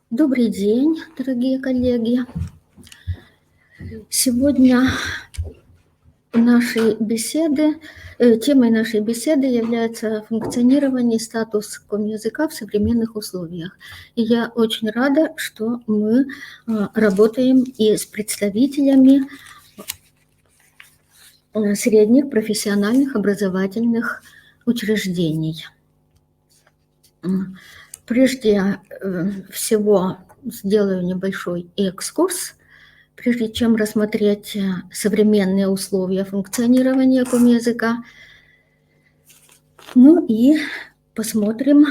Добрый день, дорогие коллеги. Сегодня темой нашей беседы является функционирование и статус комязыка в современных условиях. И я очень рада, что мы работаем и с представителями средних профессиональных образовательных учреждений. Прежде всего сделаю небольшой экскурс, прежде чем рассмотреть современные условия функционирования комязыка. Ну и посмотрим,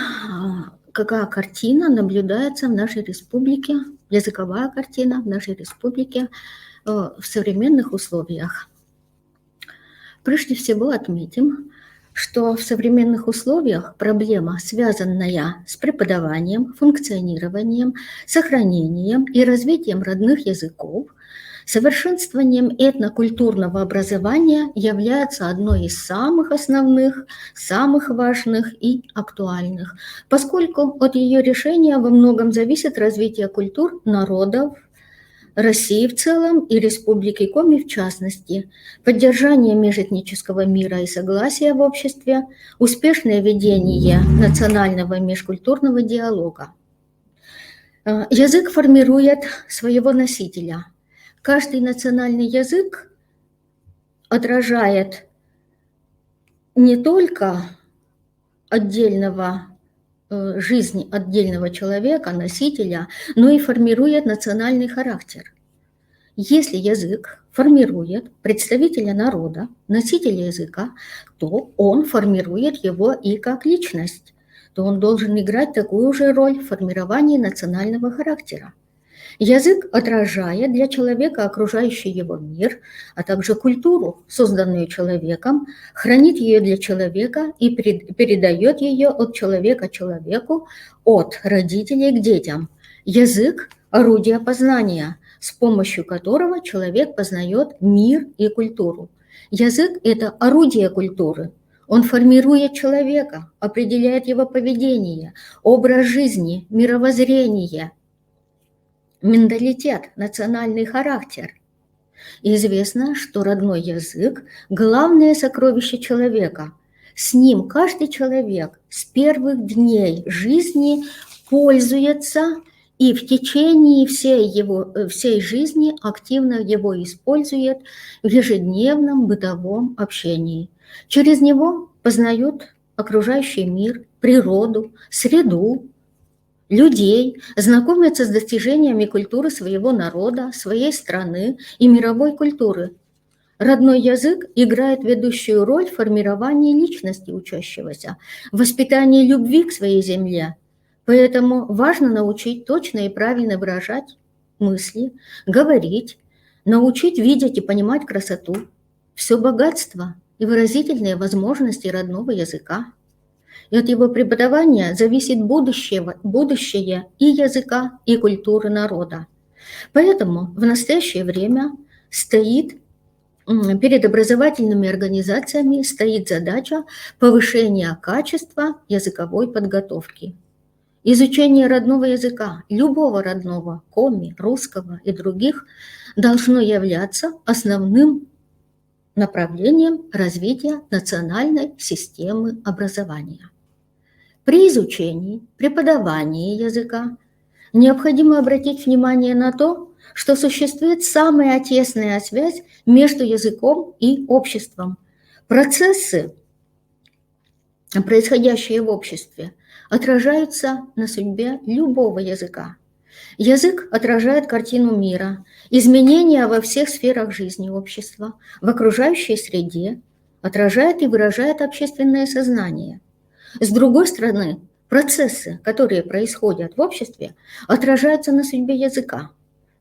какая картина наблюдается в нашей республике, языковая картина в нашей республике в современных условиях. Прежде всего отметим, что в современных условиях проблема, связанная с преподаванием, функционированием, сохранением и развитием родных языков, совершенствованием этнокультурного образования, является одной из самых основных, самых важных и актуальных, поскольку от ее решения во многом зависит развитие культур народов России в целом и Республики Коми в частности, поддержание межэтнического мира и согласия в обществе, успешное ведение национального и межкультурного диалога. Язык формирует своего носителя. Каждый национальный язык отражает не только жизнь отдельного человека, носителя, но и формирует национальный характер. Если язык формирует представителя народа, носителя языка, то он формирует его и как личность, то он должен играть такую же роль в формировании национального характера. Язык отражает для человека окружающий его мир, а также культуру, созданную человеком, хранит ее для человека и передает ее от человека человеку, от родителей к детям. Язык – орудие познания, с помощью которого человек познает мир и культуру. Язык – это орудие культуры. Он формирует человека, определяет его поведение, образ жизни, мировоззрение, менталитет, национальный характер. Известно, что родной язык – главное сокровище человека. С ним каждый человек с первых дней жизни пользуется и в течение всей жизни активно его использует в ежедневном бытовом общении. Через него познают окружающий мир, природу, среду, людей, знакомятся с достижениями культуры своего народа, своей страны и мировой культуры. Родной язык играет ведущую роль в формировании личности учащегося, в воспитании любви к своей земле. Поэтому важно научить точно и правильно выражать мысли, говорить, научить видеть и понимать красоту, все богатство и выразительные возможности родного языка. И от его преподавания зависит будущее и языка, и культуры народа. Поэтому в настоящее время перед образовательными организациями стоит задача повышения качества языковой подготовки. Изучение родного языка, любого родного, коми, русского и других, должно являться основным направлением развития национальной системы образования. При изучении, преподавании языка необходимо обратить внимание на то, что существует самая тесная связь между языком и обществом. Процессы, происходящие в обществе, отражаются на судьбе любого языка. Язык отражает картину мира, изменения во всех сферах жизни общества, в окружающей среде, отражает и выражает общественное сознание. С другой стороны, процессы, которые происходят в обществе, отражаются на судьбе языка.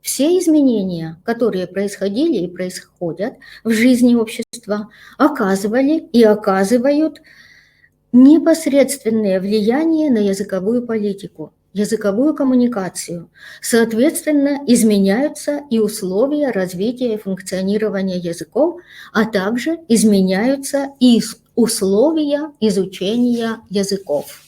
Все изменения, которые происходили и происходят в жизни общества, оказывали и оказывают непосредственное влияние на языковую политику, языковую коммуникацию. Соответственно, изменяются и условия развития и функционирования языков, а также изменяются и условия изучения языков.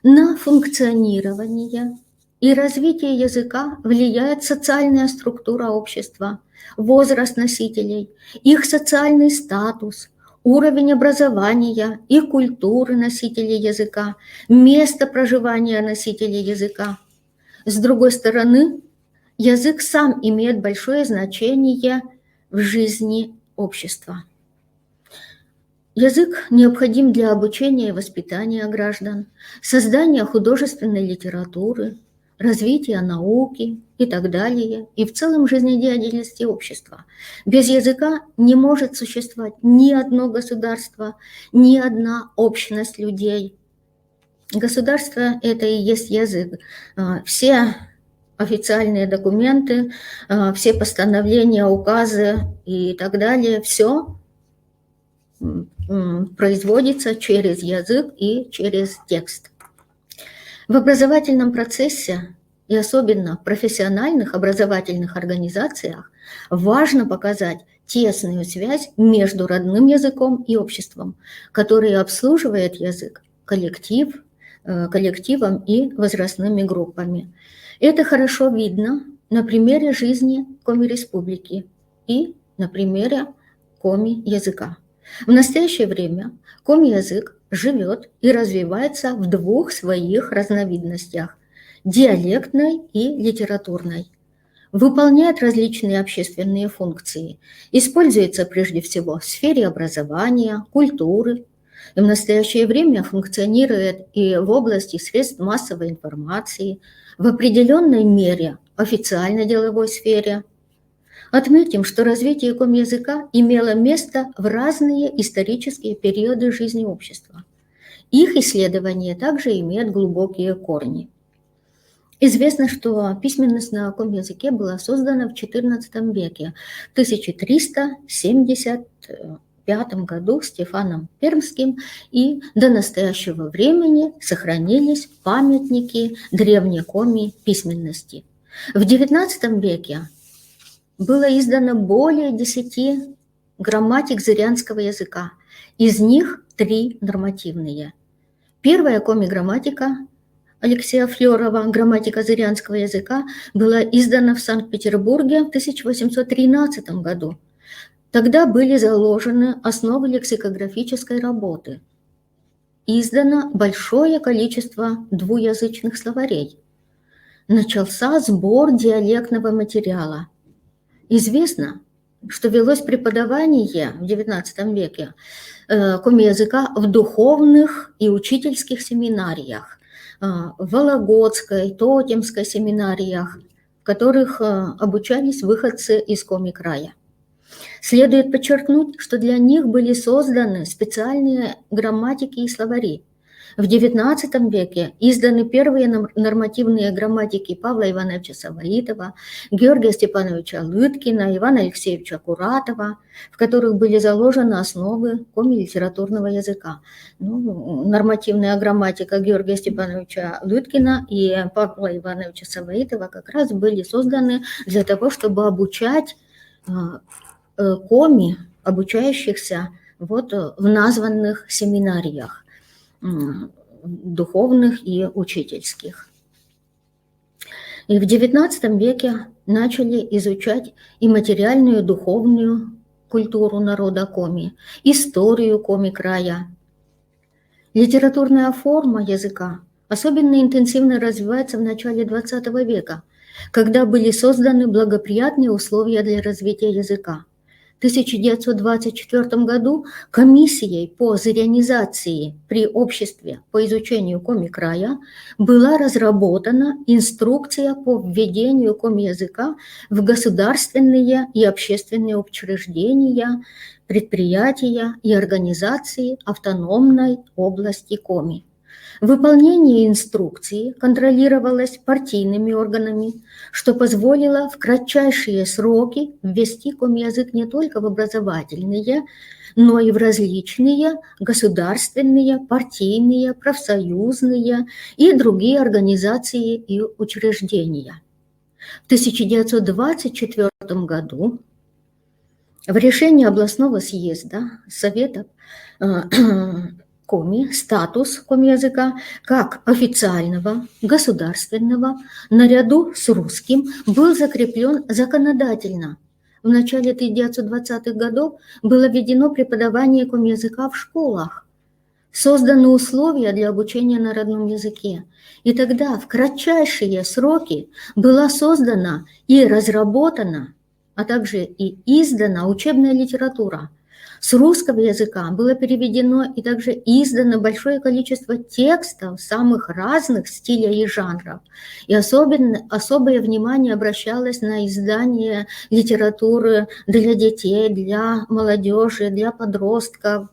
На функционирование и развитие языка влияет социальная структура общества, возраст носителей, их социальный статус, уровень образования и культуры носителей языка, место проживания носителей языка. С другой стороны, язык сам имеет большое значение в жизни общества. Язык необходим для обучения и воспитания граждан, создания художественной литературы, развития науки и так далее, и в целом жизнедеятельности общества. Без языка не может существовать ни одно государство, ни одна общность людей. Государство – это и есть язык. Все официальные документы, все постановления, указы и так далее, все производится через язык и через текст. В образовательном процессе и особенно в профессиональных образовательных организациях важно показать тесную связь между родным языком и обществом, который обслуживает язык коллективом и возрастными группами. Это хорошо видно на примере жизни Коми-республики и на примере коми-языка. В настоящее время коми-язык живет и развивается в двух своих разновидностях – диалектной и литературной. Выполняет различные общественные функции, используется прежде всего в сфере образования, культуры, и в настоящее время функционирует и в области средств массовой информации, в определенной мере официальной деловой сфере. Отметим, что развитие коми-языка имело место в разные исторические периоды жизни общества. Их исследования также имеют глубокие корни. Известно, что письменность на коми-языке была создана в XIV веке, в 1375 году Стефаном Пермским, и до настоящего времени сохранились памятники древней коми письменности. В XIX веке было издано более 10 грамматик зырянского языка, из них 3 нормативные. Первая коми-грамматика Алексея Флёрова, грамматика зырянского языка, была издана в Санкт-Петербурге в 1813 году. Тогда были заложены основы лексикографической работы. Издано большое количество двуязычных словарей. Начался сбор диалектного материала. Известно, что велось преподавание в XIX веке коми-языка в духовных и учительских семинариях, в Вологодской, Тотемской семинариях, в которых обучались выходцы из коми-края. Следует подчеркнуть, что для них были созданы специальные грамматики и словари. В XIX веке изданы первые нормативные грамматики Павла Ивановича Савоитова, Георгия Степановича Лыткина, Ивана Алексеевича Куратова, в которых были заложены основы коми-литературного языка. Нормативная грамматика Георгия Степановича Лыткина и Павла Ивановича Савоитова как раз были созданы для того, чтобы обучать коми, обучающихся в названных семинариях духовных и учительских. И в XIX веке начали изучать и материальную, духовную культуру народа коми, историю коми-края. Литературная форма языка особенно интенсивно развивается в начале XX века, когда были созданы благоприятные условия для развития языка. В 1924 году комиссией по зырянизации при обществе по изучению коми-края была разработана инструкция по введению коми-языка в государственные и общественные учреждения, предприятия и организации автономной области коми. Выполнение инструкции контролировалось партийными органами, что позволило в кратчайшие сроки ввести коми-язык не только в образовательные, но и в различные государственные, партийные, профсоюзные и другие организации и учреждения. В 1924 году в решении областного съезда Советов коми, статус коми-языка как официального, государственного, наряду с русским, был закреплен законодательно. В начале 1920-х годов было введено преподавание коми-языка в школах, созданы условия для обучения на родном языке. И тогда в кратчайшие сроки была создана и разработана, а также и издана учебная литература. С русского языка было переведено и также издано большое количество текстов самых разных стилей и жанров. И особое внимание обращалось на издание литературы для детей, для молодежи, для подростков.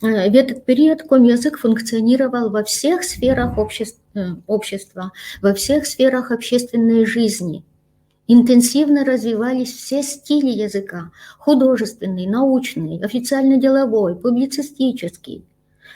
В этот период коми-язык функционировал во всех сферах общества, во всех сферах общественной жизни. Интенсивно развивались все стили языка: художественный, научный, официально-деловой, публицистический.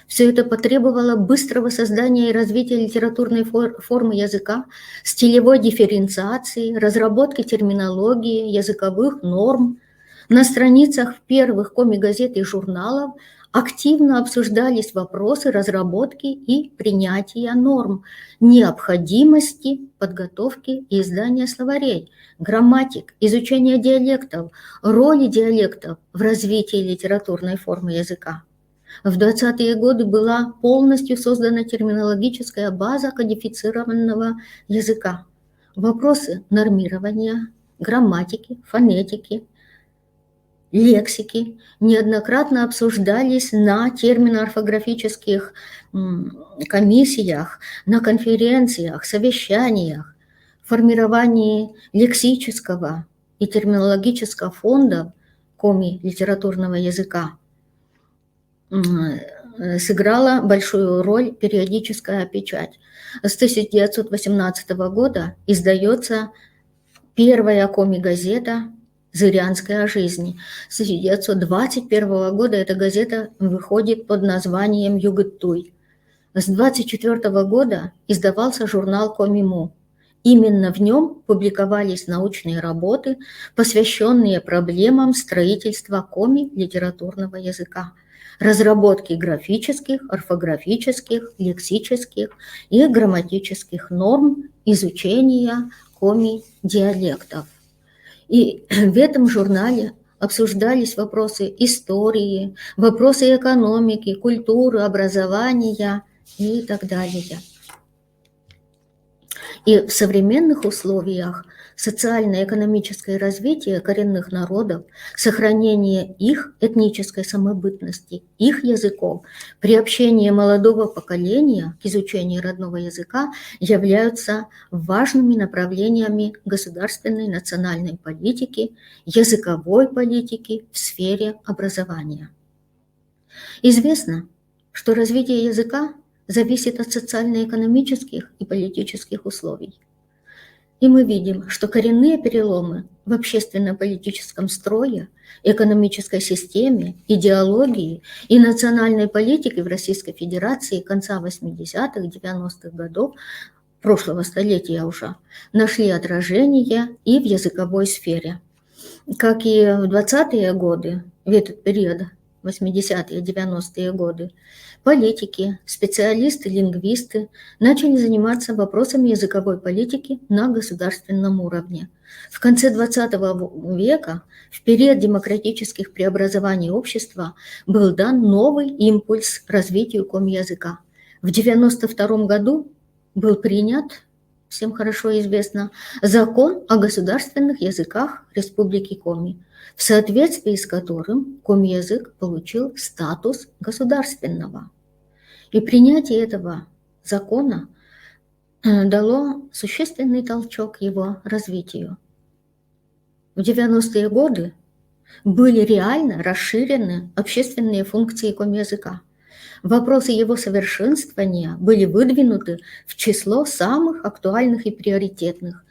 Все это потребовало быстрого создания и развития литературной формы языка, стилевой дифференциации, разработки терминологии, языковых норм. На страницах первых коми-газет и журналов активно обсуждались вопросы разработки и принятия норм, необходимости подготовки и издания словарей, грамматик, изучения диалектов, роли диалектов в развитии литературной формы языка. В 20-е годы была полностью создана терминологическая база кодифицированного языка. Вопросы нормирования, грамматики, фонетики, лексики неоднократно обсуждались на термино-орфографических комиссиях, на конференциях, совещаниях, формировании лексического и терминологического фонда коми литературного языка сыграла большую роль периодическая печать. С 1918 года издается первая коми-газета «Зырянская жизнь». С 1921 года эта газета выходит под названием «Югыттуй». С 1924 года издавался журнал «Комиму». Именно в нем публиковались научные работы, посвященные проблемам строительства коми литературного языка, разработки графических, орфографических, лексических и грамматических норм, изучения коми-диалектов. И в этом журнале обсуждались вопросы истории, вопросы экономики, культуры, образования и так далее. И в современных условиях социально-экономическое развитие коренных народов, сохранение их этнической самобытности, их языков, приобщение молодого поколения к изучению родного языка являются важными направлениями государственной национальной политики, языковой политики в сфере образования. Известно, что развитие языка зависит от социально-экономических и политических условий. И мы видим, что коренные переломы в общественно-политическом строе, экономической системе, идеологии и национальной политике в Российской Федерации конца 80-х, 90-х годов прошлого столетия уже нашли отражение и в языковой сфере. Как и в 20-е годы, в этот период, 80-е, 90-е годы, политики, специалисты, лингвисты начали заниматься вопросами языковой политики на государственном уровне. В конце 20 века, в период демократических преобразований общества, был дан новый импульс развитию коми-языка. В 1992 году был принят, всем хорошо известно, закон о государственных языках Республики Коми, в соответствии с которым коми-язык получил статус государственного. И принятие этого закона дало существенный толчок его развитию. В 90-е годы были реально расширены общественные функции коми-языка. Вопросы его совершенствования были выдвинуты в число самых актуальных и приоритетных,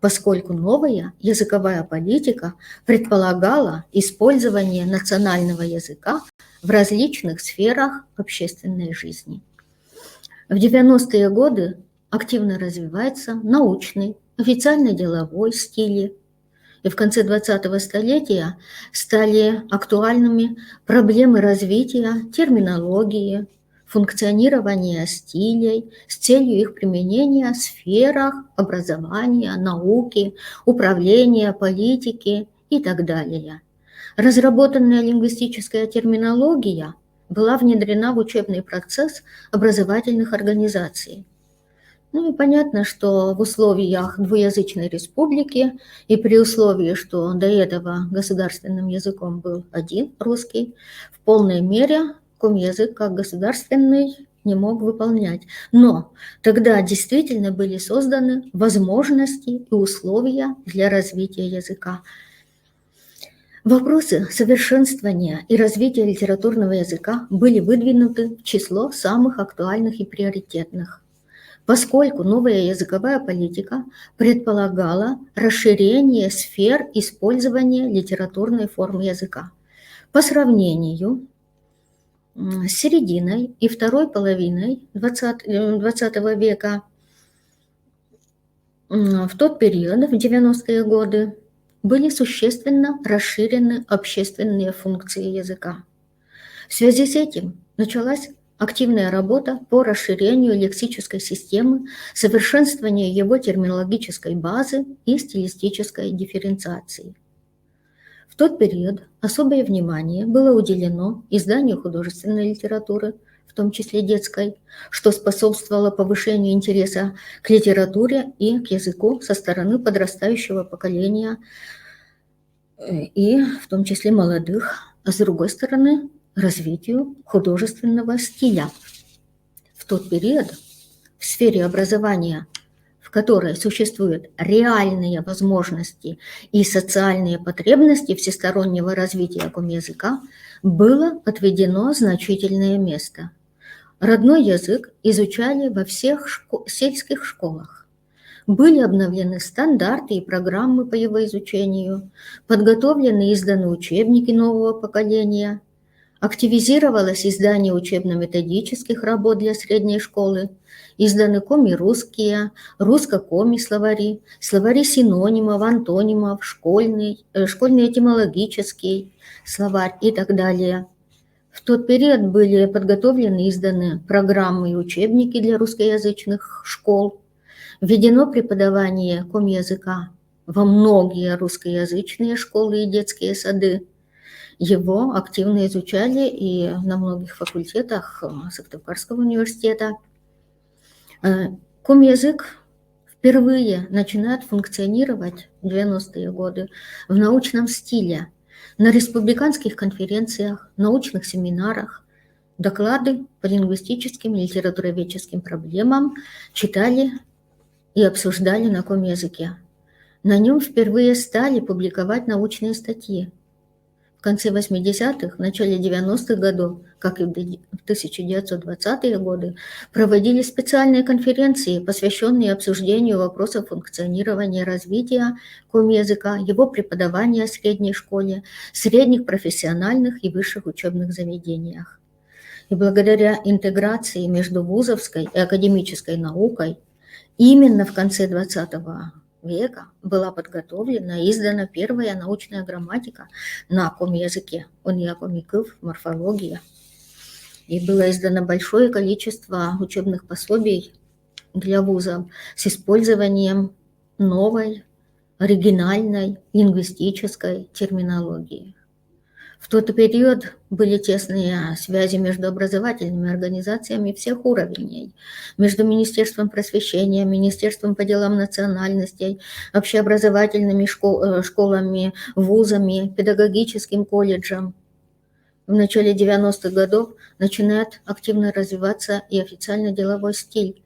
поскольку новая языковая политика предполагала использование национального языка в различных сферах общественной жизни. В 90-е годы активно развивается научный, официально-деловой стили, И в конце 20-го столетия стали актуальными проблемы развития терминологии, функционирования стилей с целью их применения в сферах образования, науки, управления, политики и так далее. Разработанная лингвистическая терминология была внедрена в учебный процесс образовательных организаций. Ну и понятно, что в условиях двуязычной республики и при условии, что до этого государственным языком был один русский, в полной мере комязык как государственный не мог выполнять. Но тогда действительно были созданы возможности и условия для развития языка. Вопросы совершенствования и развития литературного языка были выдвинуты в число самых актуальных и приоритетных, поскольку новая языковая политика предполагала расширение сфер использования литературной формы языка. По сравнению с серединой и второй половиной XX века, в тот период, в 90-е годы, были существенно расширены общественные функции языка. В связи с этим началась активная работа по расширению лексической системы, совершенствованию его терминологической базы и стилистической дифференциации. В тот период особое внимание было уделено изданию художественной литературы, в том числе детской, что способствовало повышению интереса к литературе и к языку со стороны подрастающего поколения, и в том числе молодых, а с другой стороны, развитию художественного стиля. В тот период в сфере образования, в которой существуют реальные возможности и социальные потребности всестороннего развития комязыка, было отведено значительное место. Родной язык изучали во всех сельских школах. Были обновлены стандарты и программы по его изучению, подготовлены и изданы учебники нового поколения, активизировалось издание учебно-методических работ для средней школы, изданы коми-русские, русско-коми-словари, словари синонимов, антонимов, школьный этимологический словарь и так далее. В тот период были подготовлены и изданы программы и учебники для русскоязычных школ, введено преподавание комязыка во многие русскоязычные школы и детские сады. Его активно изучали и на многих факультетах Сыктывкарского университета. Комязык впервые начинает функционировать в 90-е годы в научном стиле. На республиканских конференциях, научных семинарах доклады по лингвистическим и литературоведческим проблемам читали и обсуждали на комязыке. На нем впервые стали публиковать научные статьи. В конце 80-х, в начале 90-х годов, как и в 1920-е годы, проводились специальные конференции, посвященные обсуждению вопросов функционирования и развития комязыка, его преподавания в средней школе, средних профессиональных и высших учебных заведениях. И благодаря интеграции между вузовской и академической наукой именно в конце 20 века была подготовлена и издана первая научная грамматика на комязыке, комиков, морфология. И было издано большое количество учебных пособий для вузов с использованием новой, оригинальной лингвистической терминологии. В тот период были тесные связи между образовательными организациями всех уровней, между Министерством просвещения, Министерством по делам национальностей, общеобразовательными школами, вузами, педагогическим колледжем. В начале 90-х годов начинает активно развиваться и официально деловой стиль.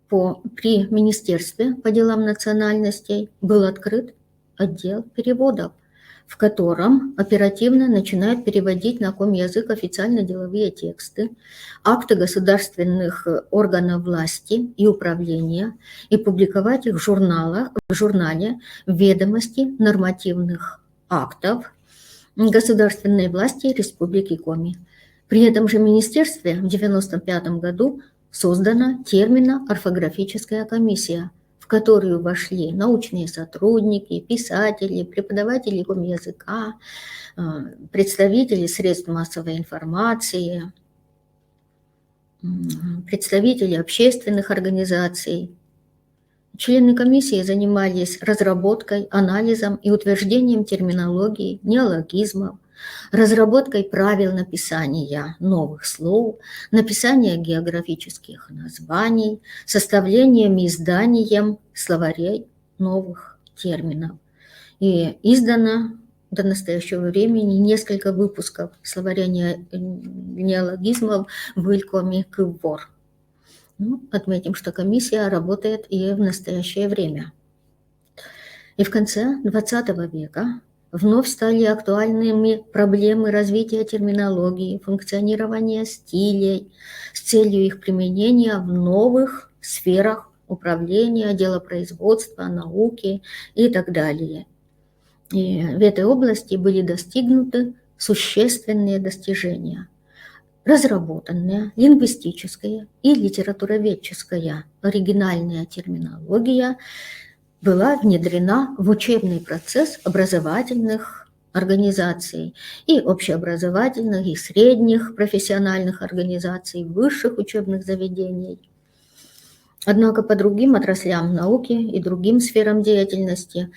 При Министерстве по делам национальностей был открыт отдел переводов, в котором оперативно начинают переводить на комязык официально-деловые тексты, акты государственных органов власти и управления и публиковать их в журнале «Ведомости нормативных актов государственной власти Республики Коми». При этом же министерстве в 1995 году создана термино-орфографическая комиссия, в которую вошли научные сотрудники, писатели, преподаватели комязыка, представители средств массовой информации, представители общественных организаций. Члены комиссии занимались разработкой, анализом и утверждением терминологии, неологизмов, разработкой правил написания новых слов, написания географических названий, составлением и изданием словарей новых терминов. И издано до настоящего времени несколько выпусков словаря неологизмов в Илькоме Кывор. Отметим, что комиссия работает и в настоящее время. И в конце XX века вновь стали актуальными проблемы развития терминологии, функционирования стилей с целью их применения в новых сферах управления, делопроизводства, науки и так далее. И в этой области были достигнуты существенные достижения. Разработанная лингвистическая и литературоведческая оригинальная терминология была внедрена в учебный процесс образовательных организаций и общеобразовательных, и средних профессиональных организаций, высших учебных заведений. Однако по другим отраслям науки и другим сферам деятельности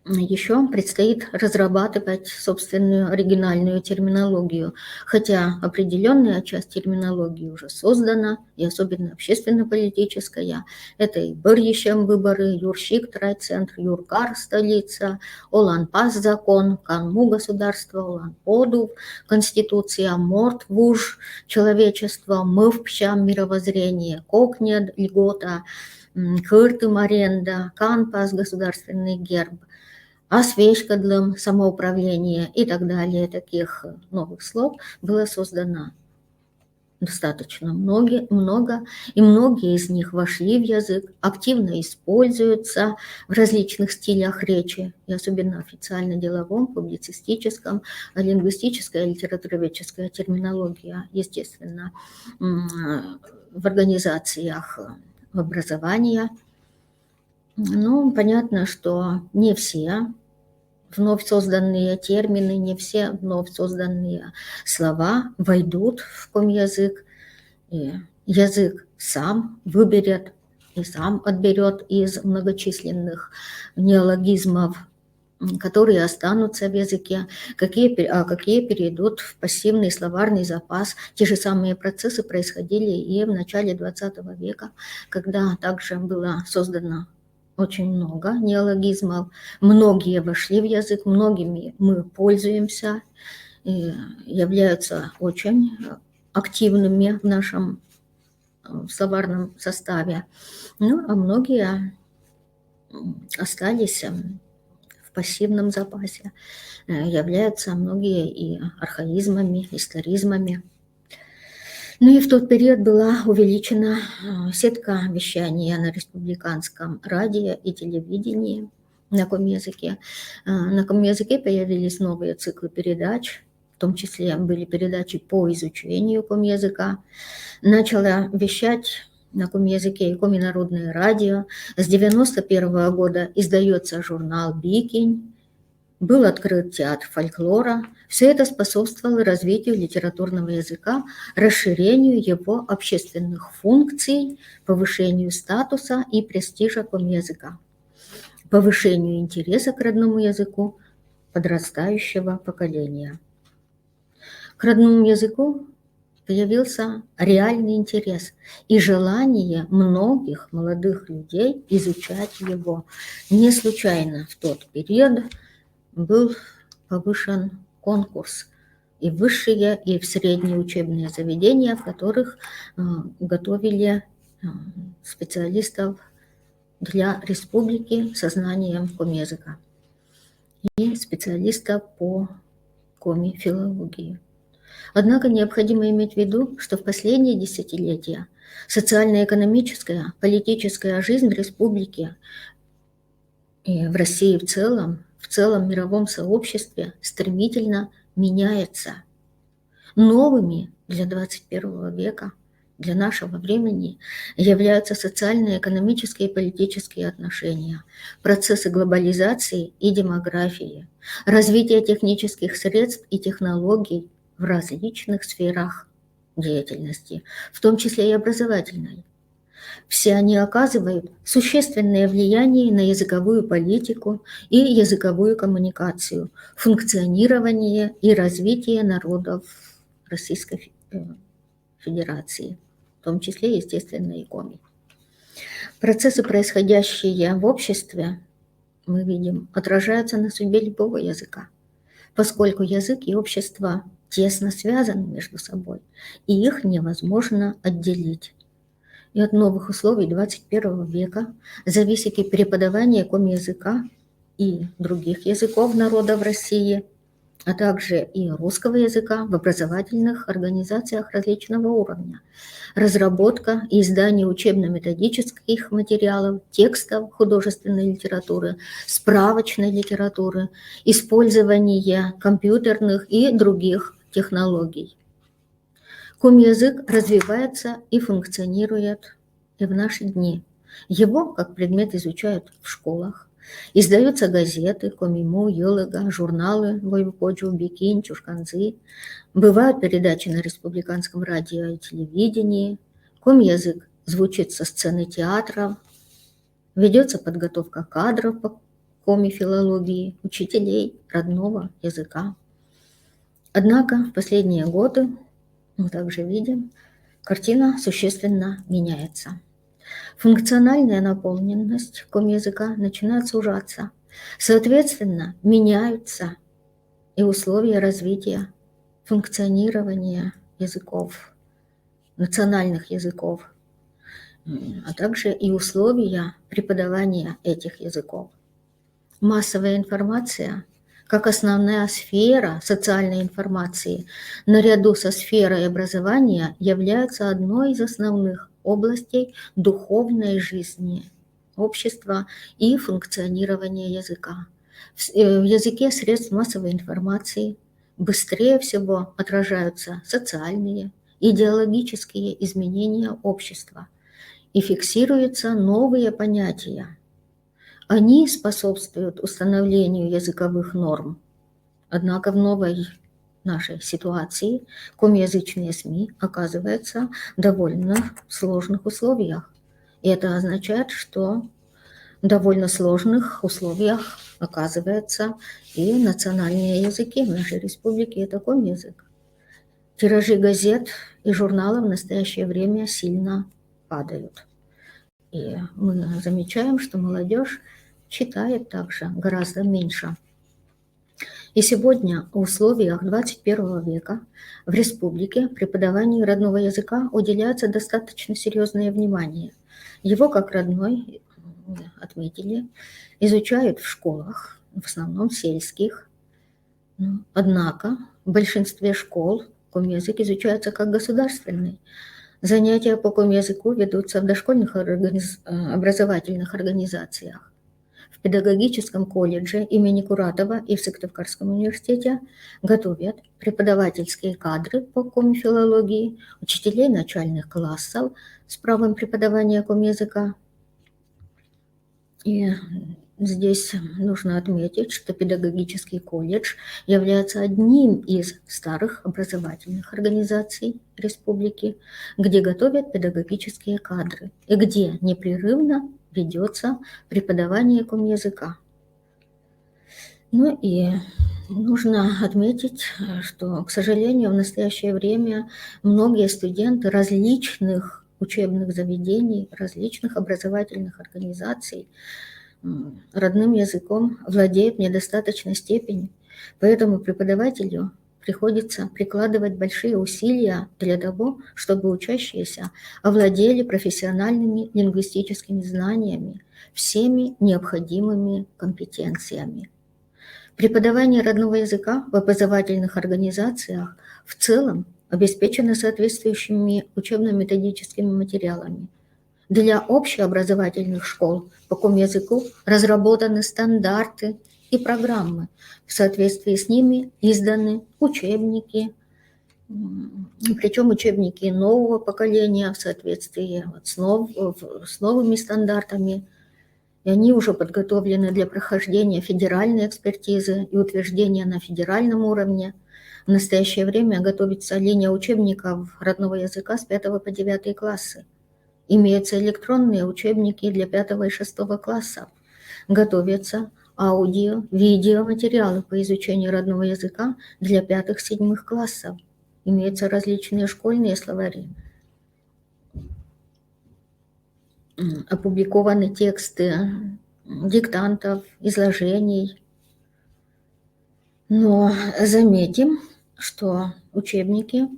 еще предстоит разрабатывать собственную оригинальную терминологию, хотя определенная часть терминологии уже создана, и особенно общественно-политическая. Это и Бырьищем выборы, Юрщик райцентр, Юркар столица, Олан-Пас закон, Канму государство, Олан-Подув, Конституция, Морт вуж, человечество, Мывпщам мировоззрение, Кокнед льгота, Кыртым аренда, Канпас государственный герб, Освещкадлом самоуправление и так далее. Таких новых слов было создано достаточно много, и многие из них вошли в язык, активно используются в различных стилях речи, и особенно официально-деловом, публицистическом, лингвистическая, литературоведческая терминология, естественно, в организациях образования. Понятно, что не все вновь созданные термины, не все вновь созданные слова войдут в комязык. И язык сам выберет и сам отберет из многочисленных неологизмов, которые останутся в языке, какие перейдут в пассивный словарный запас. Те же самые процессы происходили и в начале XX века, когда также было создано очень много неологизмов, многие вошли в язык, многими мы пользуемся, и являются очень активными в нашем словарном составе. А многие остались в пассивном запасе, являются многие и архаизмами, историзмами. И в тот период была увеличена сетка вещания на республиканском радио и телевидении на комязыке. На комязыке появились новые циклы передач, в том числе были передачи по изучению комязыка. Начала вещать на комязыке и коминародное радио. С 1991 года издается журнал «Бикинь». Был открыт театр фольклора. Все это способствовало развитию литературного языка, расширению его общественных функций, повышению статуса и престижа комязыка, повышению интереса к родному языку подрастающего поколения. К родному языку появился реальный интерес и желание многих молодых людей изучать его. Не случайно в тот период был повышен конкурс и в высшие, и в средние учебные заведения, в которых готовили специалистов для республики со знанием комязыка и специалистов по комифилологии. Однако необходимо иметь в виду, что в последние десятилетия социально-экономическая, политическая жизнь республики и в России в целом мировом сообществе стремительно меняется новыми для 21 века для нашего времени являются социальные, экономические и политические отношения, процессы глобализации и демографии, развитие технических средств и технологий в различных сферах деятельности, в том числе и образовательной. Все они оказывают существенное влияние на языковую политику и языковую коммуникацию, функционирование и развитие народов Российской Федерации, в том числе, естественно, и Коми. Процессы, происходящие в обществе, мы видим, отражаются на судьбе любого языка, поскольку язык и общество тесно связаны между собой, и их невозможно отделить. И от новых условий 21 века зависит и преподавание коми-языка и других языков народов России, а также и русского языка в образовательных организациях различного уровня, разработка и издание учебно-методических материалов, текстов художественной литературы, справочной литературы, использование компьютерных и других технологий. Коми-язык развивается и функционирует и в наши дни. Его как предмет изучают в школах. Издаются газеты, комиму, йолыга, журналы Войвокоджу, Бикинь, Чушканзы. Бывают передачи на республиканском радио и телевидении. Коми-язык звучит со сцены театров. Ведется подготовка кадров по коми-филологии, учителей родного языка. Однако в последние годы мы также видим, картина существенно меняется. Функциональная наполненность коми-языка начинает сужаться. Соответственно, меняются и условия развития функционирования языков, национальных языков, а также и условия преподавания этих языков. Массовая информация как основная сфера социальной информации, наряду со сферой образования, является одной из основных областей духовной жизни общества и функционирования языка. В языке средств массовой информации быстрее всего отражаются социальные, идеологические изменения общества и фиксируются новые понятия. Они способствуют установлению языковых норм. Однако в новой нашей ситуации комиязычные СМИ оказываются в довольно сложных условиях. И это означает, что в довольно сложных условиях оказываются и национальные языки в нашей республике, это коми-язык. Тиражи газет и журналов в настоящее время сильно падают. И мы замечаем, что молодежь читает также гораздо меньше. И сегодня в условиях 21 века в республике преподаванию родного языка уделяется достаточно серьезное внимание. Его как родной, отметили, изучают в школах, в основном сельских. Однако в большинстве школ коми-язык изучается как государственный. Занятия по коми-языку ведутся в дошкольных образовательных организациях. В педагогическом колледже имени Куратова и в Сыктывкарском университете готовят преподавательские кадры по коми-филологии, учителей начальных классов с правом преподавания коми-языка. И здесь нужно отметить, что педагогический колледж является одним из старых образовательных организаций республики, где готовят педагогические кадры и где непрерывно ведется преподавание коми-языка. Ну и нужно отметить, что, к сожалению, в настоящее время многие студенты различных учебных заведений, различных образовательных организаций родным языком владеют в недостаточной степени, поэтому преподавателю приходится прикладывать большие усилия для того, чтобы учащиеся овладели профессиональными лингвистическими знаниями, всеми необходимыми компетенциями. Преподавание родного языка в образовательных организациях в целом обеспечено соответствующими учебно-методическими материалами. Для общеобразовательных школ по коми-языку разработаны стандарты и программы. В соответствии с ними изданы учебники, Причем учебники нового поколения в соответствии с новыми стандартами. И они уже подготовлены для прохождения федеральной экспертизы и утверждения на федеральном уровне. В настоящее время готовится линия учебников родного языка с 5 по 9 классы. Имеются электронные учебники для 5 и 6 классов. Готовятся аудио, видеоматериалы по изучению родного языка для 5-7 классов. Имеются различные школьные словари. Опубликованы тексты диктантов, изложений. Но заметим, что учебники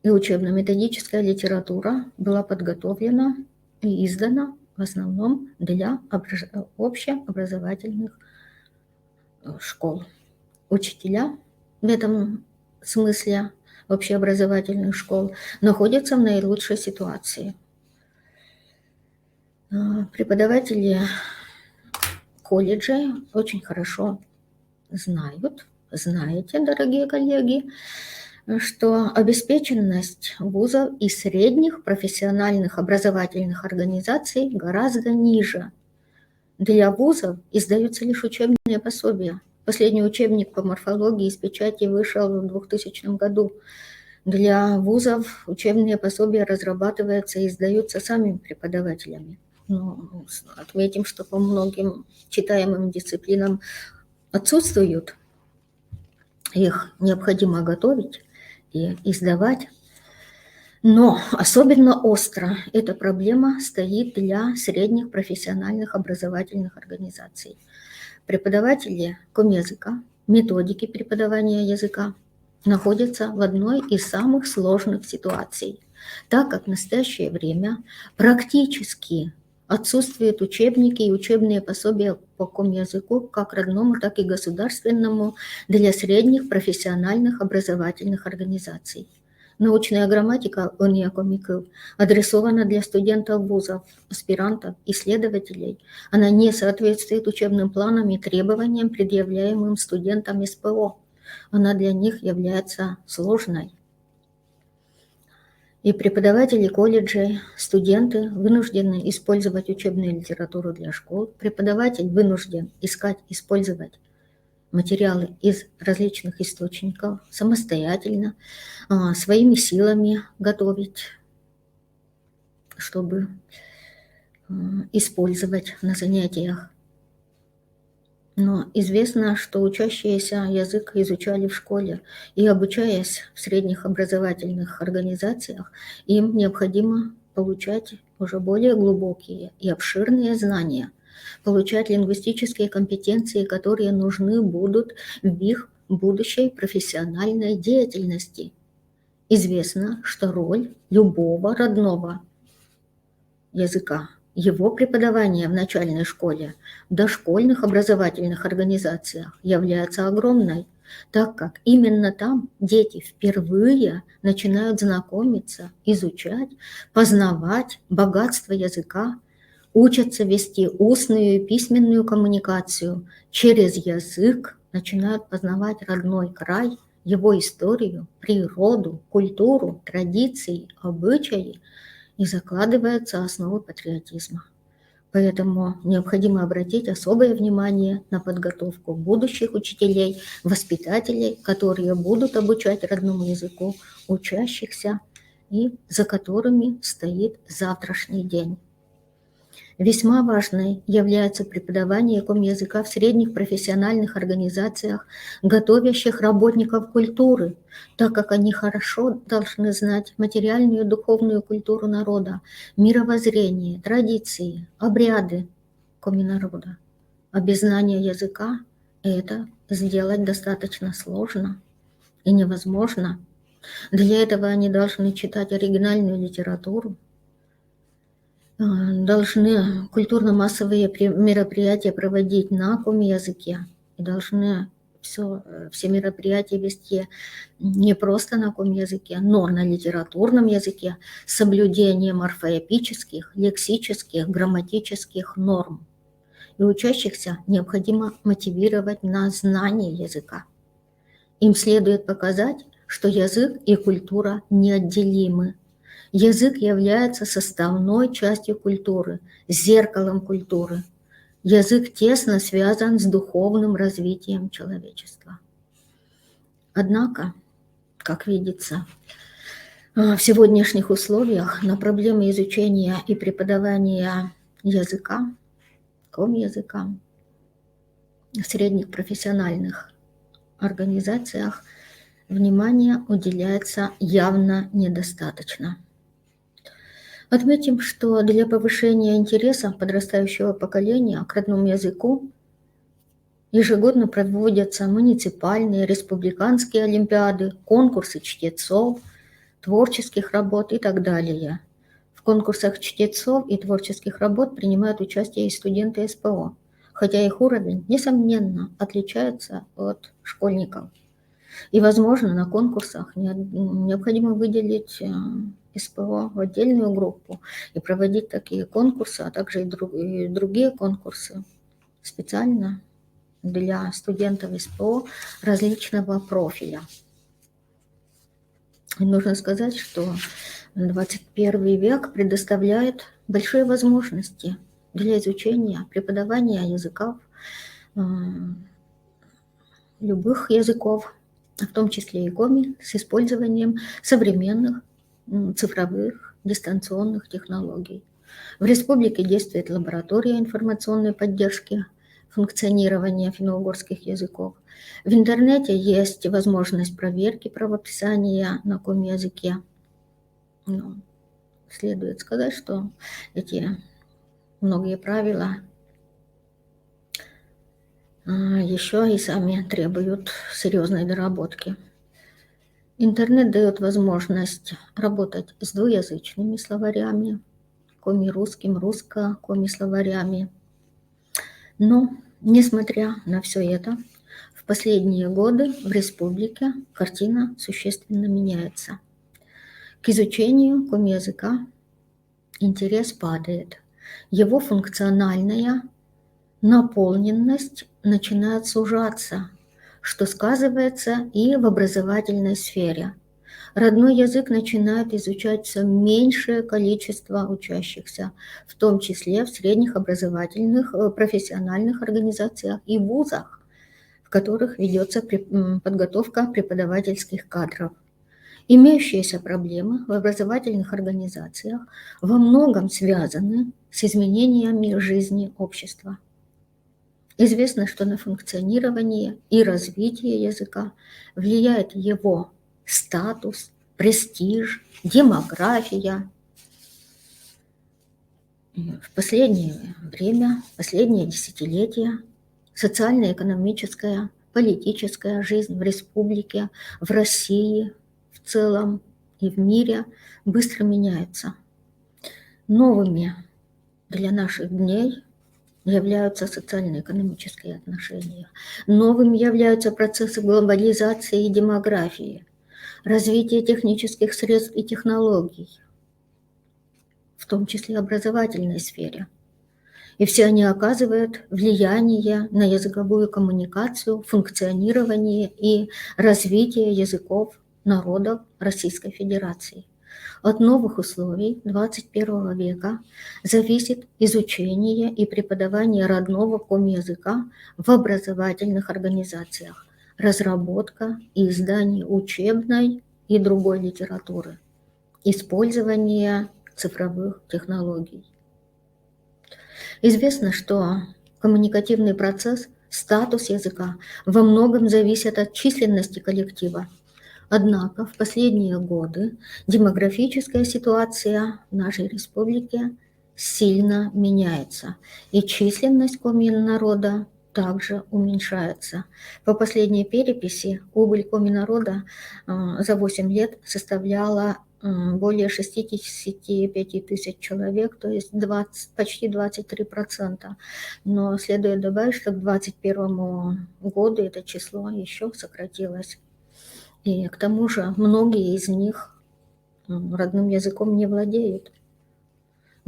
и учебно-методическая литература была подготовлена и издана в основном для общеобразовательных школ. Учителя в этом смысле общеобразовательных школ находятся в наилучшей ситуации. Преподаватели колледжей очень хорошо знаете, дорогие коллеги, что обеспеченность вузов и средних профессиональных образовательных организаций гораздо ниже. Для вузов издаются лишь учебные пособия. Последний учебник по морфологии из печати вышел в 2000 году. Для вузов учебные пособия разрабатываются и издаются самими преподавателями. Но отметим, что по многим читаемым дисциплинам отсутствуют. Их необходимо готовить и издавать. Но особенно остро эта проблема стоит для средних профессиональных образовательных организаций. Преподаватели комязыка, методики преподавания языка находятся в одной из самых сложных ситуаций, так как в настоящее время практически отсутствуют учебники и учебные пособия по комязыку как родному, так и государственному для средних профессиональных образовательных организаций. Научная грамматика онеокомиков адресована для студентов вузов, аспирантов, исследователей. Она не соответствует учебным планам и требованиям, предъявляемым студентам СПО. Она для них является сложной. И преподаватели колледжей, студенты вынуждены использовать учебную литературу для школ. Преподаватель вынужден использовать материалы из различных источников самостоятельно, своими силами готовить, чтобы использовать на занятиях. Но известно, что учащиеся язык изучали в школе, и обучаясь в средних образовательных организациях, им необходимо получать уже более глубокие и обширные знания, получать лингвистические компетенции, которые нужны будут в их будущей профессиональной деятельности. Известно, что роль любого родного языка, его преподавание в начальной школе, в дошкольных образовательных организациях является огромной, так как именно там дети впервые начинают знакомиться, изучать, познавать богатство языка, учатся вести устную и письменную коммуникацию, через язык начинают познавать родной край, его историю, природу, культуру, традиции, обычаи, и закладываются основы патриотизма. Поэтому необходимо обратить особое внимание на подготовку будущих учителей, воспитателей, которые будут обучать родному языку учащихся и за которыми стоит завтрашний день. Весьма важной является преподавание комязыка в средних профессиональных организациях, готовящих работников культуры, так как они хорошо должны знать материальную и духовную культуру народа, мировоззрение, традиции, обряды коминарода. А без знания языка это сделать достаточно сложно и невозможно. Для этого они должны читать оригинальную литературу, должны культурно-массовые мероприятия проводить на комязыке и должны все мероприятия вести не просто на комязыке, но на литературном языке с соблюдением орфоэпических, лексических, грамматических норм. И учащихся необходимо мотивировать на знание языка. Им следует показать, что язык и культура неотделимы. Язык является составной частью культуры, зеркалом культуры. Язык тесно связан с духовным развитием человечества. Однако, как видится, в сегодняшних условиях на проблемы изучения и преподавания языка, ком-языка, в средних профессиональных организациях внимания уделяется явно недостаточно. Отметим, что для повышения интереса подрастающего поколения к родному языку ежегодно проводятся муниципальные, республиканские олимпиады, конкурсы чтецов, творческих работ и так далее. В конкурсах чтецов и творческих работ принимают участие и студенты СПО, хотя их уровень, несомненно, отличается от школьников. И, возможно, на конкурсах необходимо выделить СПО в отдельную группу и проводить такие конкурсы, а также и другие конкурсы специально для студентов СПО различного профиля. И нужно сказать, что 21 век предоставляет большие возможности для изучения, преподавания языков, любых языков, в том числе и коми, с использованием современных цифровых дистанционных технологий. В республике действует лаборатория информационной поддержки функционирования финно-угорских языков. В интернете есть возможность проверки правописания на коми-языке. Но следует сказать, что эти многие правила еще и сами требуют серьезной доработки. Интернет дает возможность работать с двуязычными словарями, коми-русским, русско-коми-словарями. Но, несмотря на все это, в последние годы в республике картина существенно меняется. К изучению коми-языка интерес падает. Его функциональная наполненность начинает сужаться, что сказывается и в образовательной сфере. Родной язык начинает изучать все меньшее количество учащихся, в том числе в средних образовательных профессиональных организациях и вузах, в которых ведется подготовка преподавательских кадров. Имеющиеся проблемы в образовательных организациях во многом связаны с изменениями жизни общества. Известно, что на функционирование и развитие языка влияет его статус, престиж, демография. В последнее время, последние десятилетия социально-экономическая, политическая жизнь в республике, в России в целом и в мире быстро меняется. Новыми для наших дней являются социально-экономические отношения. Новыми являются процессы глобализации и демографии, развитие технических средств и технологий, в том числе образовательной сфере. И все они оказывают влияние на языковую коммуникацию, функционирование и развитие языков народов Российской Федерации. От новых условий 21 века зависит изучение и преподавание родного коми-языка в образовательных организациях, разработка и издание учебной и другой литературы, использование цифровых технологий. Известно, что коммуникативный процесс, статус языка во многом зависит от численности коллектива. Однако в последние годы демографическая ситуация в нашей республике сильно меняется, и численность коми-народа также уменьшается. По последней переписи убыль коми-народа за 8 лет составляла более 65 тысяч человек, то есть почти 23%. Но следует добавить, что к 2021 году это число еще сократилось. И к тому же многие из них родным языком не владеют.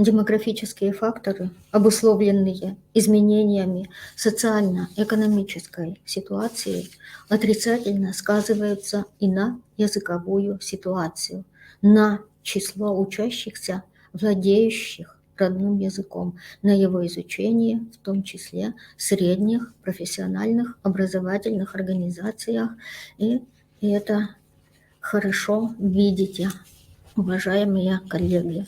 демографические факторы, обусловленные изменениями социально-экономической ситуации, отрицательно сказываются и на языковую ситуацию, на число учащихся, владеющих родным языком, на его изучение, в том числе в средних профессиональных образовательных организациях. И это хорошо видите, уважаемые коллеги.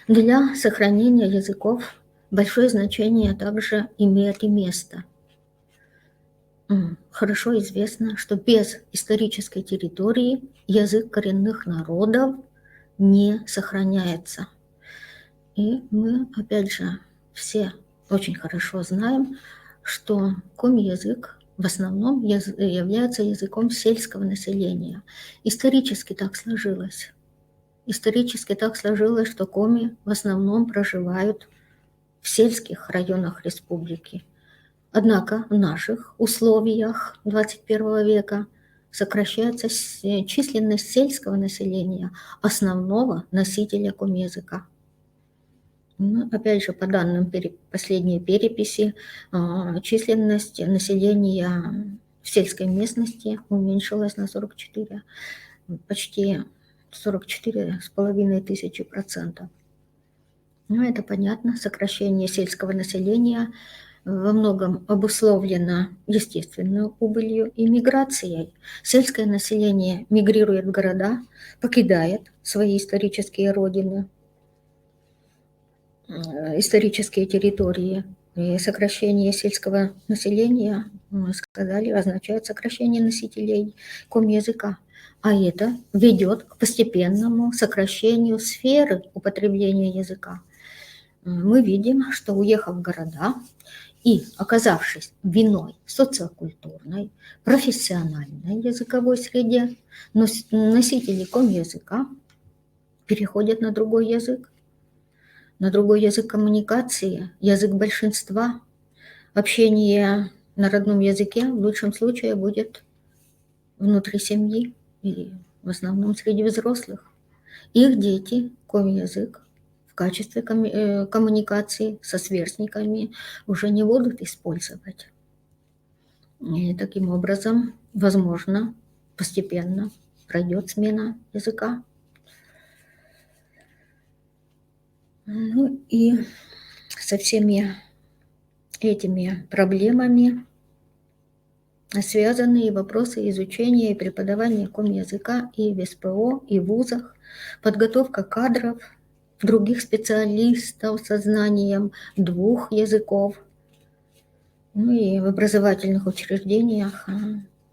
Для сохранения языков большое значение также имеет и место. Хорошо известно, что без исторической территории язык коренных народов не сохраняется. И мы, опять же, все очень хорошо знаем, что коми-язык в основном является языком сельского населения. Исторически так сложилось. Исторически так сложилось, что коми в основном проживают в сельских районах республики. Однако в наших условиях 21 века сокращается численность сельского населения, основного носителя коми-языка. Опять же, по данным последней переписи, численность населения в сельской местности уменьшилась на 44, почти 44,5%. Это понятно, сокращение сельского населения во многом обусловлено естественной убылью и миграцией. Сельское население мигрирует в города, покидает свои исторические родины, исторические территории. И сокращение сельского населения, мы сказали, означает сокращение носителей коми-языка. А это ведет к постепенному сокращению сферы употребления языка. Мы видим, что уехав в города и оказавшись в иной социокультурной, профессиональной языковой среде, носители коми-языка переходят на другой язык коммуникации, язык большинства. Общение на родном языке в лучшем случае будет внутри семьи и в основном среди взрослых. Их дети коми-язык в качестве коммуникации со сверстниками уже не будут использовать. И таким образом, возможно, постепенно пройдет смена языка. И со всеми этими проблемами связаны и вопросы изучения и преподавания коми-языка и в СПО, и в вузах, подготовка кадров, других специалистов со знанием двух языков. И в образовательных учреждениях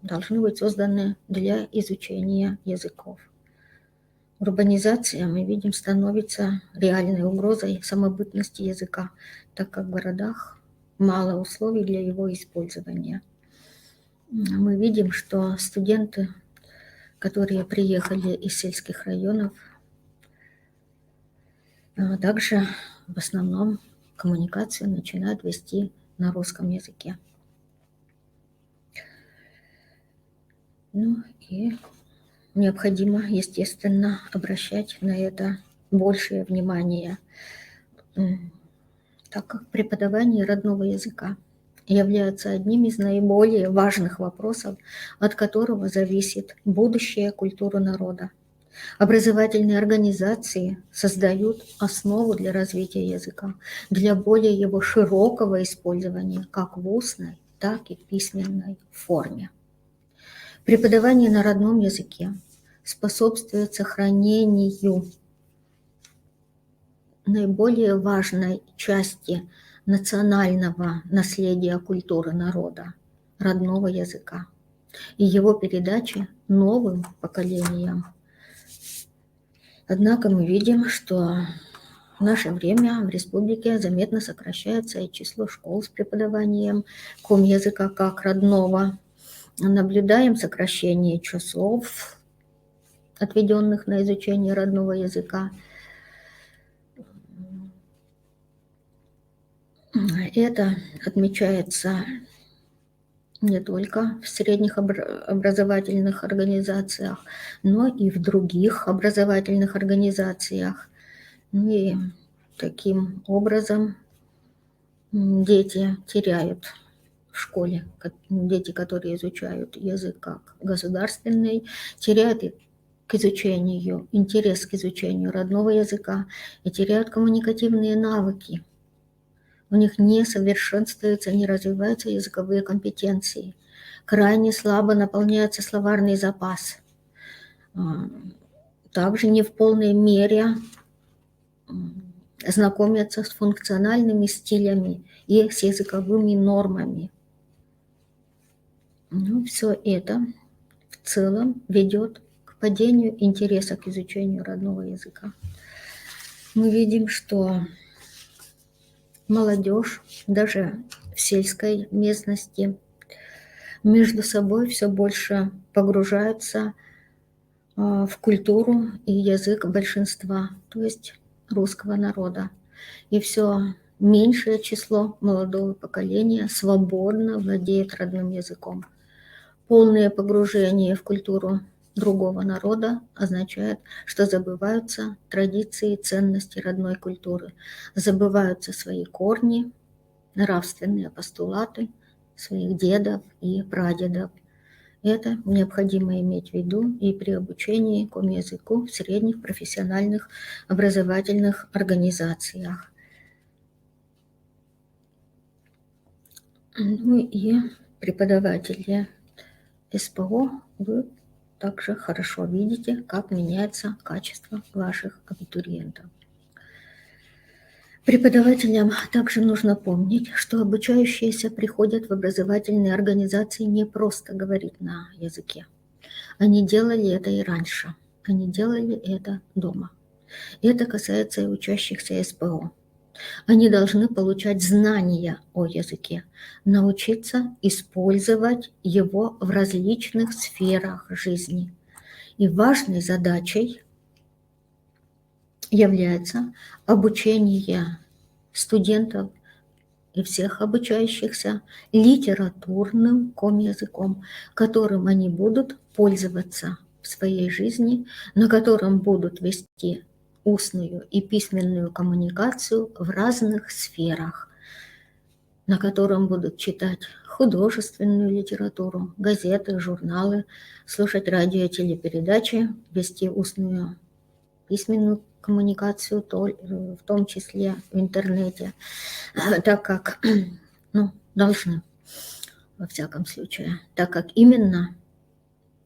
должны быть созданы для изучения языков. Урбанизация, мы видим, становится реальной угрозой самобытности языка, так как в городах мало условий для его использования. Мы видим, что студенты, которые приехали из сельских районов, также в основном коммуникацию начинают вести на русском языке. И необходимо, естественно, обращать на это большее внимание, так как преподавание родного языка является одним из наиболее важных вопросов, от которого зависит будущее культуры народа. Образовательные организации создают основу для развития языка, для более его широкого использования как в устной, так и в письменной форме. Преподавание на родном языке способствует сохранению наиболее важной части национального наследия культуры народа, родного языка, и его передачи новым поколениям. Однако мы видим, что в наше время в республике заметно сокращается и число школ с преподаванием коми-языка как родного. Наблюдаем сокращение часов, отведенных на изучение родного языка. Это отмечается не только в средних образовательных организациях, но и в других образовательных организациях. И таким образом дети теряют в школе, дети, которые изучают язык как государственный, теряют к изучению, интерес к изучению родного языка и теряют коммуникативные навыки. У них не совершенствуются, не развиваются языковые компетенции. Крайне слабо наполняется словарный запас. Также не в полной мере знакомятся с функциональными стилями и с языковыми нормами. Ну, все это в целом ведет к падению интереса к изучению родного языка. Мы видим, что молодежь, даже в сельской местности, между собой все больше погружаются в культуру и язык большинства, то есть русского народа. И все меньшее число молодого поколения свободно владеет родным языком. Полное погружение в культуру другого народа означает, что забываются традиции и ценности родной культуры, забываются свои корни, нравственные постулаты своих дедов и прадедов. Это необходимо иметь в виду и при обучении комязыку в средних профессиональных образовательных организациях. Ну и преподаватели СПО, вы также хорошо видите, как меняется качество ваших абитуриентов. Преподавателям также нужно помнить, что обучающиеся приходят в образовательные организации не просто говорить на языке. Они делали это и раньше. Они делали это дома. И это касается и учащихся СПО. Они должны получать знания о языке, научиться использовать его в различных сферах жизни. И важной задачей является обучение студентов и всех обучающихся литературным комязыком, которым они будут пользоваться в своей жизни, на котором будут вести устную и письменную коммуникацию в разных сферах, на котором будут читать художественную литературу, газеты, журналы, слушать радио, телепередачи, вести устную письменную коммуникацию, в том числе в интернете, так как, должны, во всяком случае, так как именно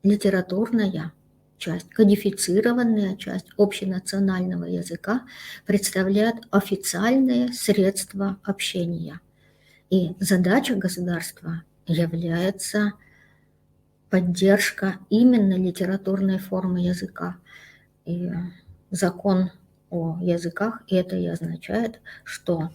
литературная часть, кодифицированная часть общенационального языка представляет официальное средство общения. И задача государства является поддержка именно литературной формы языка. И закон о языках это и означает, что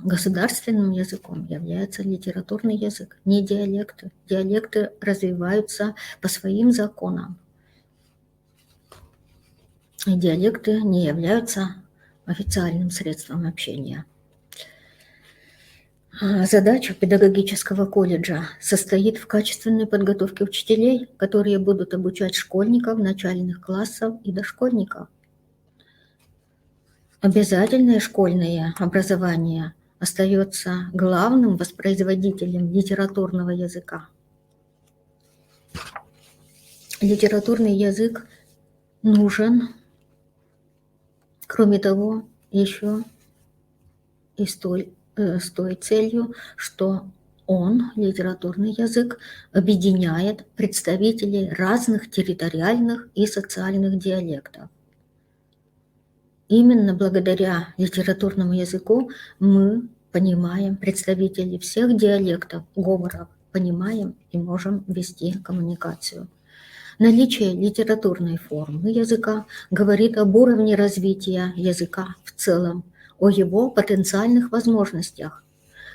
государственным языком является литературный язык, не диалекты. Диалекты развиваются по своим законам. И диалекты не являются официальным средством общения. Задача педагогического колледжа состоит в качественной подготовке учителей, которые будут обучать школьников, начальных классов и дошкольников. Обязательное школьное образование остается главным воспроизводителем литературного языка. Литературный язык нужен, кроме того, еще и с той целью, что он, литературный язык, объединяет представителей разных территориальных и социальных диалектов. Именно благодаря литературному языку мы понимаем представителей всех диалектов, говоров, понимаем и можем вести коммуникацию. Наличие литературной формы языка говорит об уровне развития языка в целом, о его потенциальных возможностях.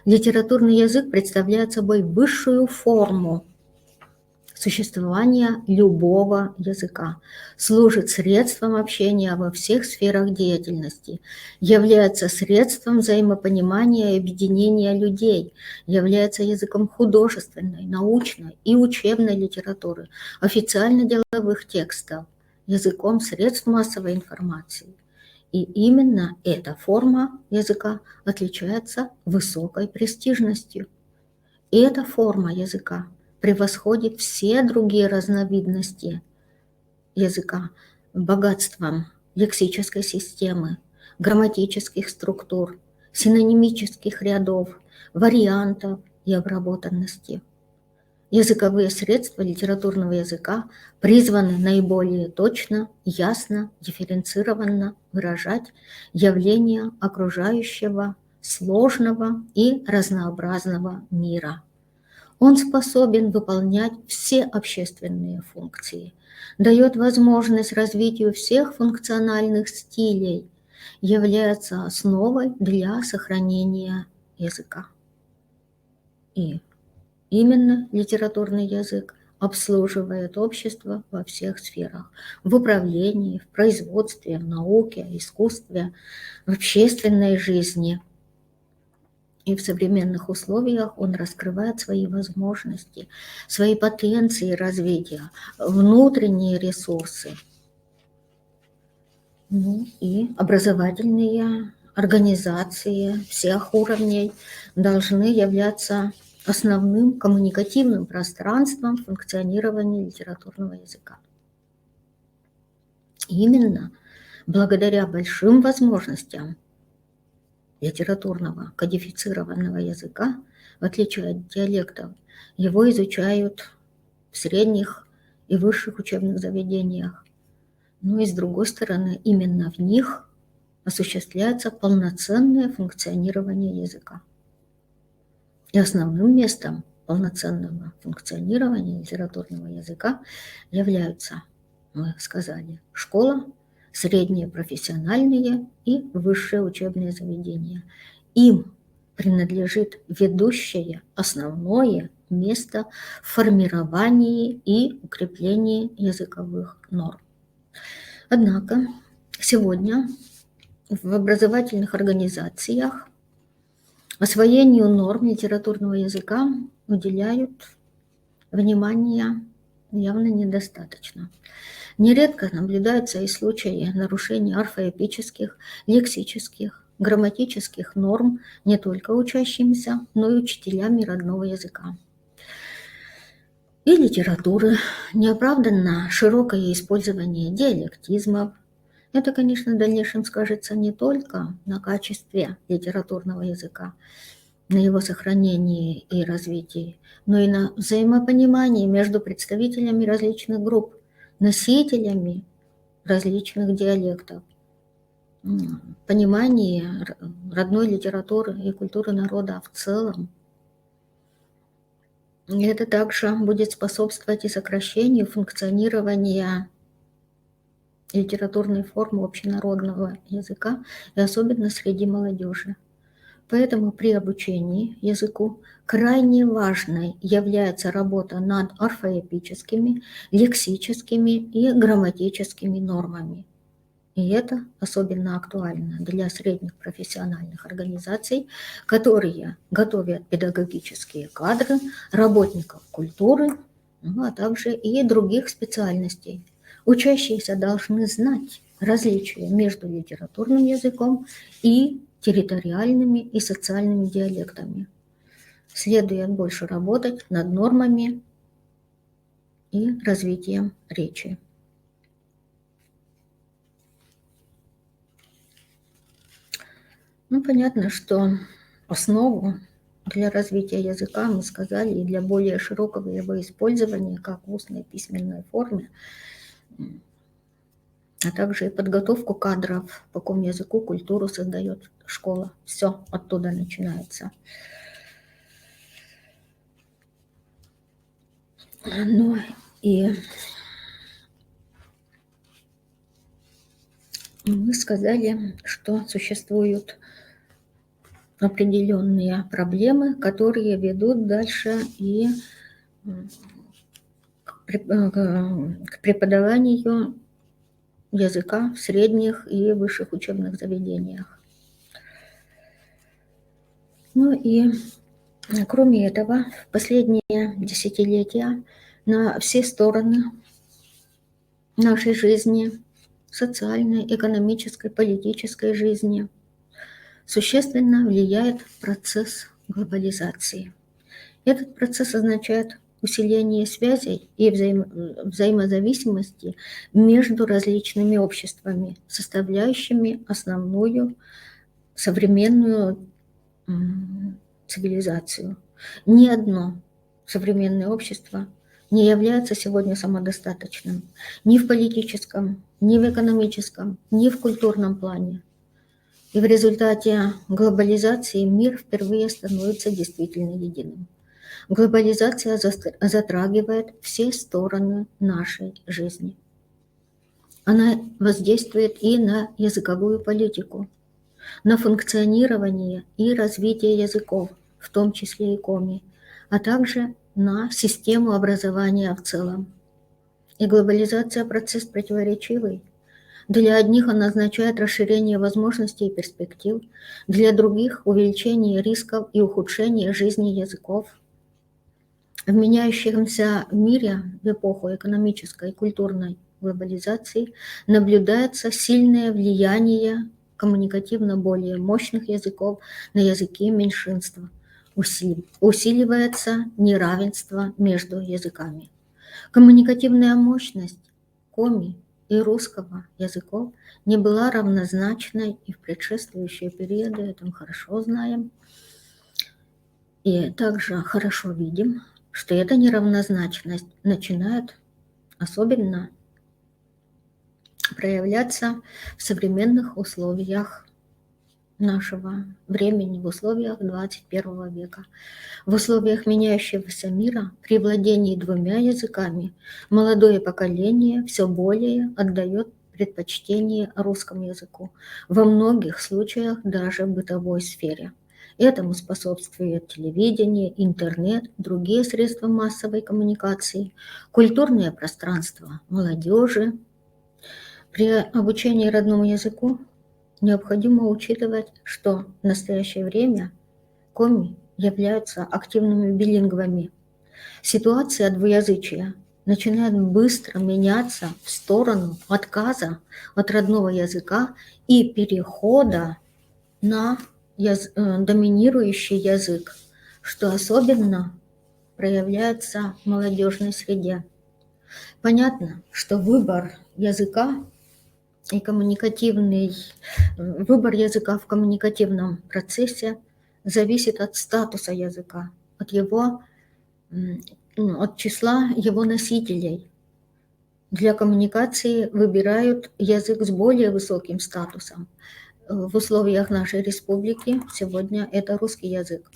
Литературный язык представляет собой высшую форму существования любого языка, служит средством общения во всех сферах деятельности, является средством взаимопонимания и объединения людей, является языком художественной, научной и учебной литературы, официально-деловых текстов языком средств массовой информации. И именно эта форма языка отличается высокой престижностью. И эта форма языка превосходит все другие разновидности языка богатством лексической системы, грамматических структур, синонимических рядов, вариантов и обработанности. Языковые средства литературного языка призваны наиболее точно, ясно, дифференцированно выражать явления окружающего сложного и разнообразного мира. Он способен выполнять все общественные функции, дает возможность развитию всех функциональных стилей, является основой для сохранения языка. И именно литературный язык обслуживает общество во всех сферах: в управлении, в производстве, в науке, искусстве, в общественной жизни. И в современных условиях он раскрывает свои возможности, свои потенции развития, внутренние ресурсы. Ну и образовательные организации всех уровней должны являться основным коммуникативным пространством функционирования литературного языка. Именно благодаря большим возможностям литературного кодифицированного языка, в отличие от диалектов, его изучают в средних и высших учебных заведениях. Но и с другой стороны, именно в них осуществляется полноценное функционирование языка. И основным местом полноценного функционирования литературного языка являются, мы сказали, школа, средние профессиональные и высшие учебные заведения. Им принадлежит ведущее, основное место в формировании и укреплении языковых норм. Однако сегодня в образовательных организациях освоению норм литературного языка уделяют внимания явно недостаточно. Нередко наблюдаются и случаи нарушения орфоэпических, лексических, грамматических норм не только учащимися, но и учителями родного языка. И литературы, неоправданно широкое использование диалектизмов. Это, конечно, в дальнейшем скажется не только на качестве литературного языка, на его сохранении и развитии, но и на взаимопонимании между представителями различных групп, носителями различных диалектов, понимании родной литературы и культуры народа в целом. И это также будет способствовать и сокращению функционирования литературной формы общенародного языка, и особенно среди молодежи. Поэтому при обучении языку крайне важной является работа над орфоэпическими, лексическими и грамматическими нормами. И это особенно актуально для средних профессиональных организаций, которые готовят педагогические кадры, работников культуры, а также и других специальностей. Учащиеся должны знать различия между литературным языком и территориальными и социальными диалектами. Следует больше работать над нормами и развитием речи. Понятно, что основу для развития языка, мы сказали, и для более широкого его использования как в устной и письменной форме, а также и подготовку кадров, по какому языку, культуру создает школа. Все оттуда начинается. Ну и мы сказали, что существуют определенные проблемы, которые ведут дальше и к преподаванию языка в средних и высших учебных заведениях. Ну и кроме этого, в последние десятилетия на все стороны нашей жизни, социальной, экономической, политической жизни, существенно влияет процесс глобализации. Этот процесс означает усиление связей и взаимозависимости между различными обществами, составляющими основную современную цивилизацию. Ни одно современное общество не является сегодня самодостаточным ни в политическом, ни в экономическом, ни в культурном плане. И в результате глобализации мир впервые становится действительно единым. Глобализация затрагивает все стороны нашей жизни. Она воздействует и на языковую политику, на функционирование и развитие языков, в том числе и коми, а также на систему образования в целом. И глобализация – процесс противоречивый. Для одних она означает расширение возможностей и перспектив, для других – увеличение рисков и ухудшение жизни языков. В меняющемся мире в эпоху экономической и культурной глобализации наблюдается сильное влияние коммуникативно более мощных языков на языки меньшинства. Усиливается неравенство между языками. Коммуникативная мощность коми и русского языков не была равнозначной и в предшествующие периоды, это мы хорошо знаем. И также хорошо видим, что эта неравнозначность начинает особенно проявляться в современных условиях нашего времени, в условиях 21 века. В условиях меняющегося мира при владении двумя языками молодое поколение все более отдает предпочтение русскому языку, во многих случаях даже в бытовой сфере. Этому способствует телевидение, интернет, другие средства массовой коммуникации, культурное пространство молодежи. При обучении родному языку необходимо учитывать, что в настоящее время коми являются активными билингвами. Ситуация двуязычия начинает быстро меняться в сторону отказа от родного языка и перехода на доминирующий язык, что особенно проявляется в молодежной среде. Понятно, что выбор языка и выбор языка в коммуникативном процессе зависит от статуса языка, от числа его носителей. Для коммуникации выбирают язык с более высоким статусом. В условиях нашей республики сегодня это русский язык.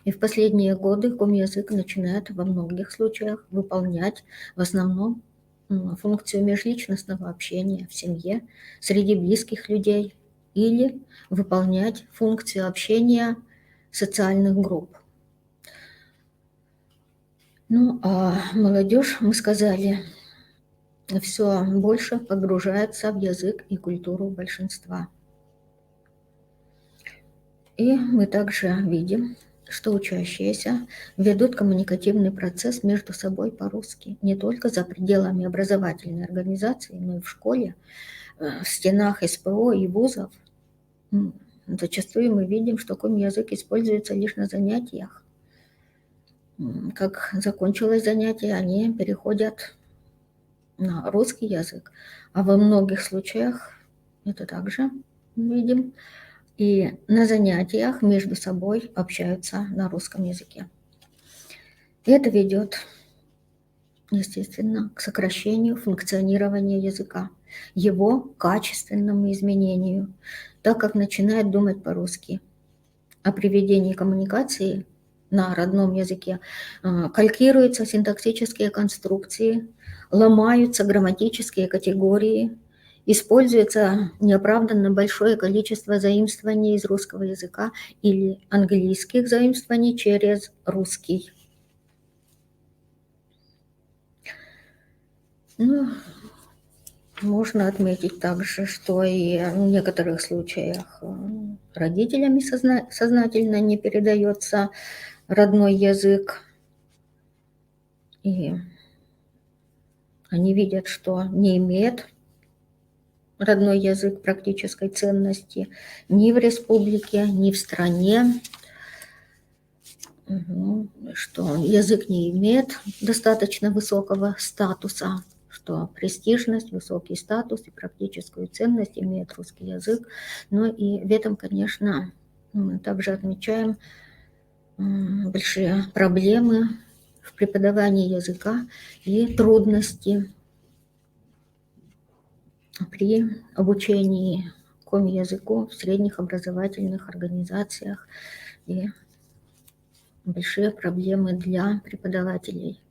И в последние годы коми-язык начинает во многих случаях выполнять в основном функцию межличностного общения в семье, среди близких людей или выполнять функцию общения социальных групп. Ну, а молодежь, мы сказали, все больше погружается в язык и культуру большинства. И мы также видим, что учащиеся ведут коммуникативный процесс между собой по-русски, не только за пределами образовательной организации, но и в школе, в стенах СПО и вузов. Зачастую мы видим, что коми-язык используется лишь на занятиях. Как закончилось занятие, они переходят на русский язык. А во многих случаях это также видим. И на занятиях между собой общаются на русском языке. И это ведет, естественно, к сокращению функционирования языка, его качественному изменению, так как начинает думать по-русски. А при ведении коммуникации на родном языке калькируются синтаксические конструкции, ломаются грамматические категории, используется неоправданно большое количество заимствований из русского языка или английских заимствований через русский. Ну, можно отметить также, что и в некоторых случаях родителями сознательно не передается родной язык. И Они видят, что не имеет родной язык практической ценности ни в республике, ни в стране, что язык не имеет достаточно высокого статуса, что престижность, высокий статус и практическую ценность имеет русский язык. Но и в этом, конечно, мы также отмечаем большие проблемы в преподавании языка и трудности при обучении коми-языку в средних образовательных организациях и большие проблемы для преподавателей.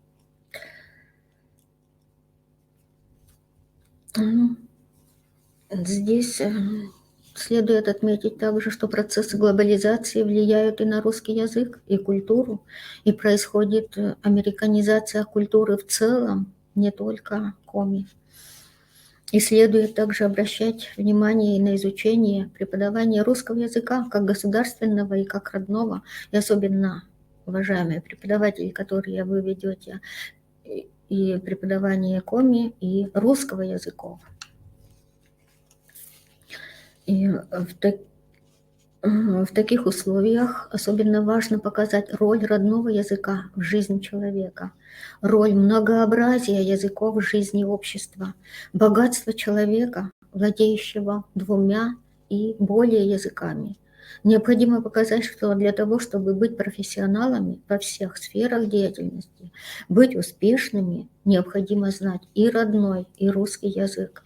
Здесь следует отметить также, что процессы глобализации влияют и на русский язык, и культуру, и происходит американизация культуры в целом, не только коми. И следует также обращать внимание и на изучение преподавания русского языка как государственного и как родного, и особенно, уважаемые преподаватели, которые вы ведете, и преподавание коми, и русского языков. И в таких условиях особенно важно показать роль родного языка в жизни человека, роль многообразия языков в жизни общества, богатство человека, владеющего двумя и более языками. Необходимо показать, что для того, чтобы быть профессионалами во всех сферах деятельности, быть успешными, необходимо знать и родной, и русский язык.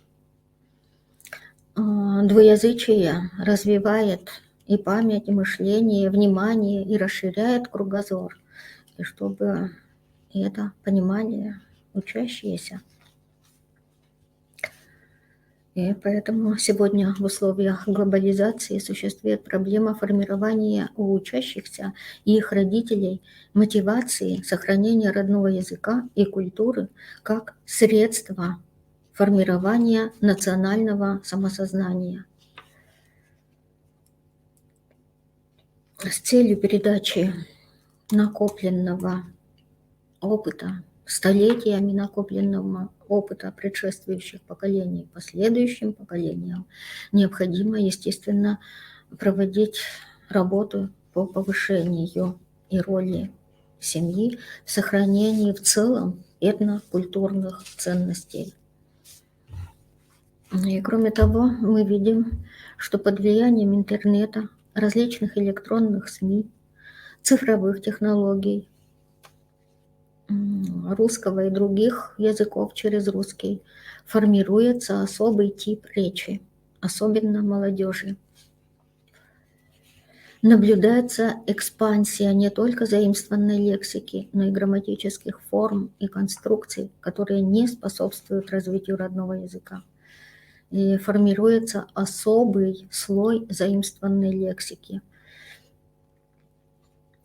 Двуязычие развивает и память, и мышление, и внимание, и расширяет кругозор. И чтобы это понимали учащиеся. И поэтому сегодня в условиях глобализации существует проблема формирования у учащихся и их родителей мотивации сохранения родного языка и культуры как средства формирования национального самосознания. С целью передачи накопленного опыта, столетиями накопленного опыта предшествующих поколений последующим поколениям, необходимо, естественно, проводить работу по повышению и роли семьи в сохранении в целом этнокультурных ценностей. И кроме того, мы видим, что под влиянием интернета, различных электронных СМИ, цифровых технологий, русского и других языков через русский формируется особый тип речи, особенно молодежи. Наблюдается экспансия не только заимствованной лексики, но и грамматических форм и конструкций, которые не способствуют развитию родного языка. И формируется особый слой заимствованной лексики.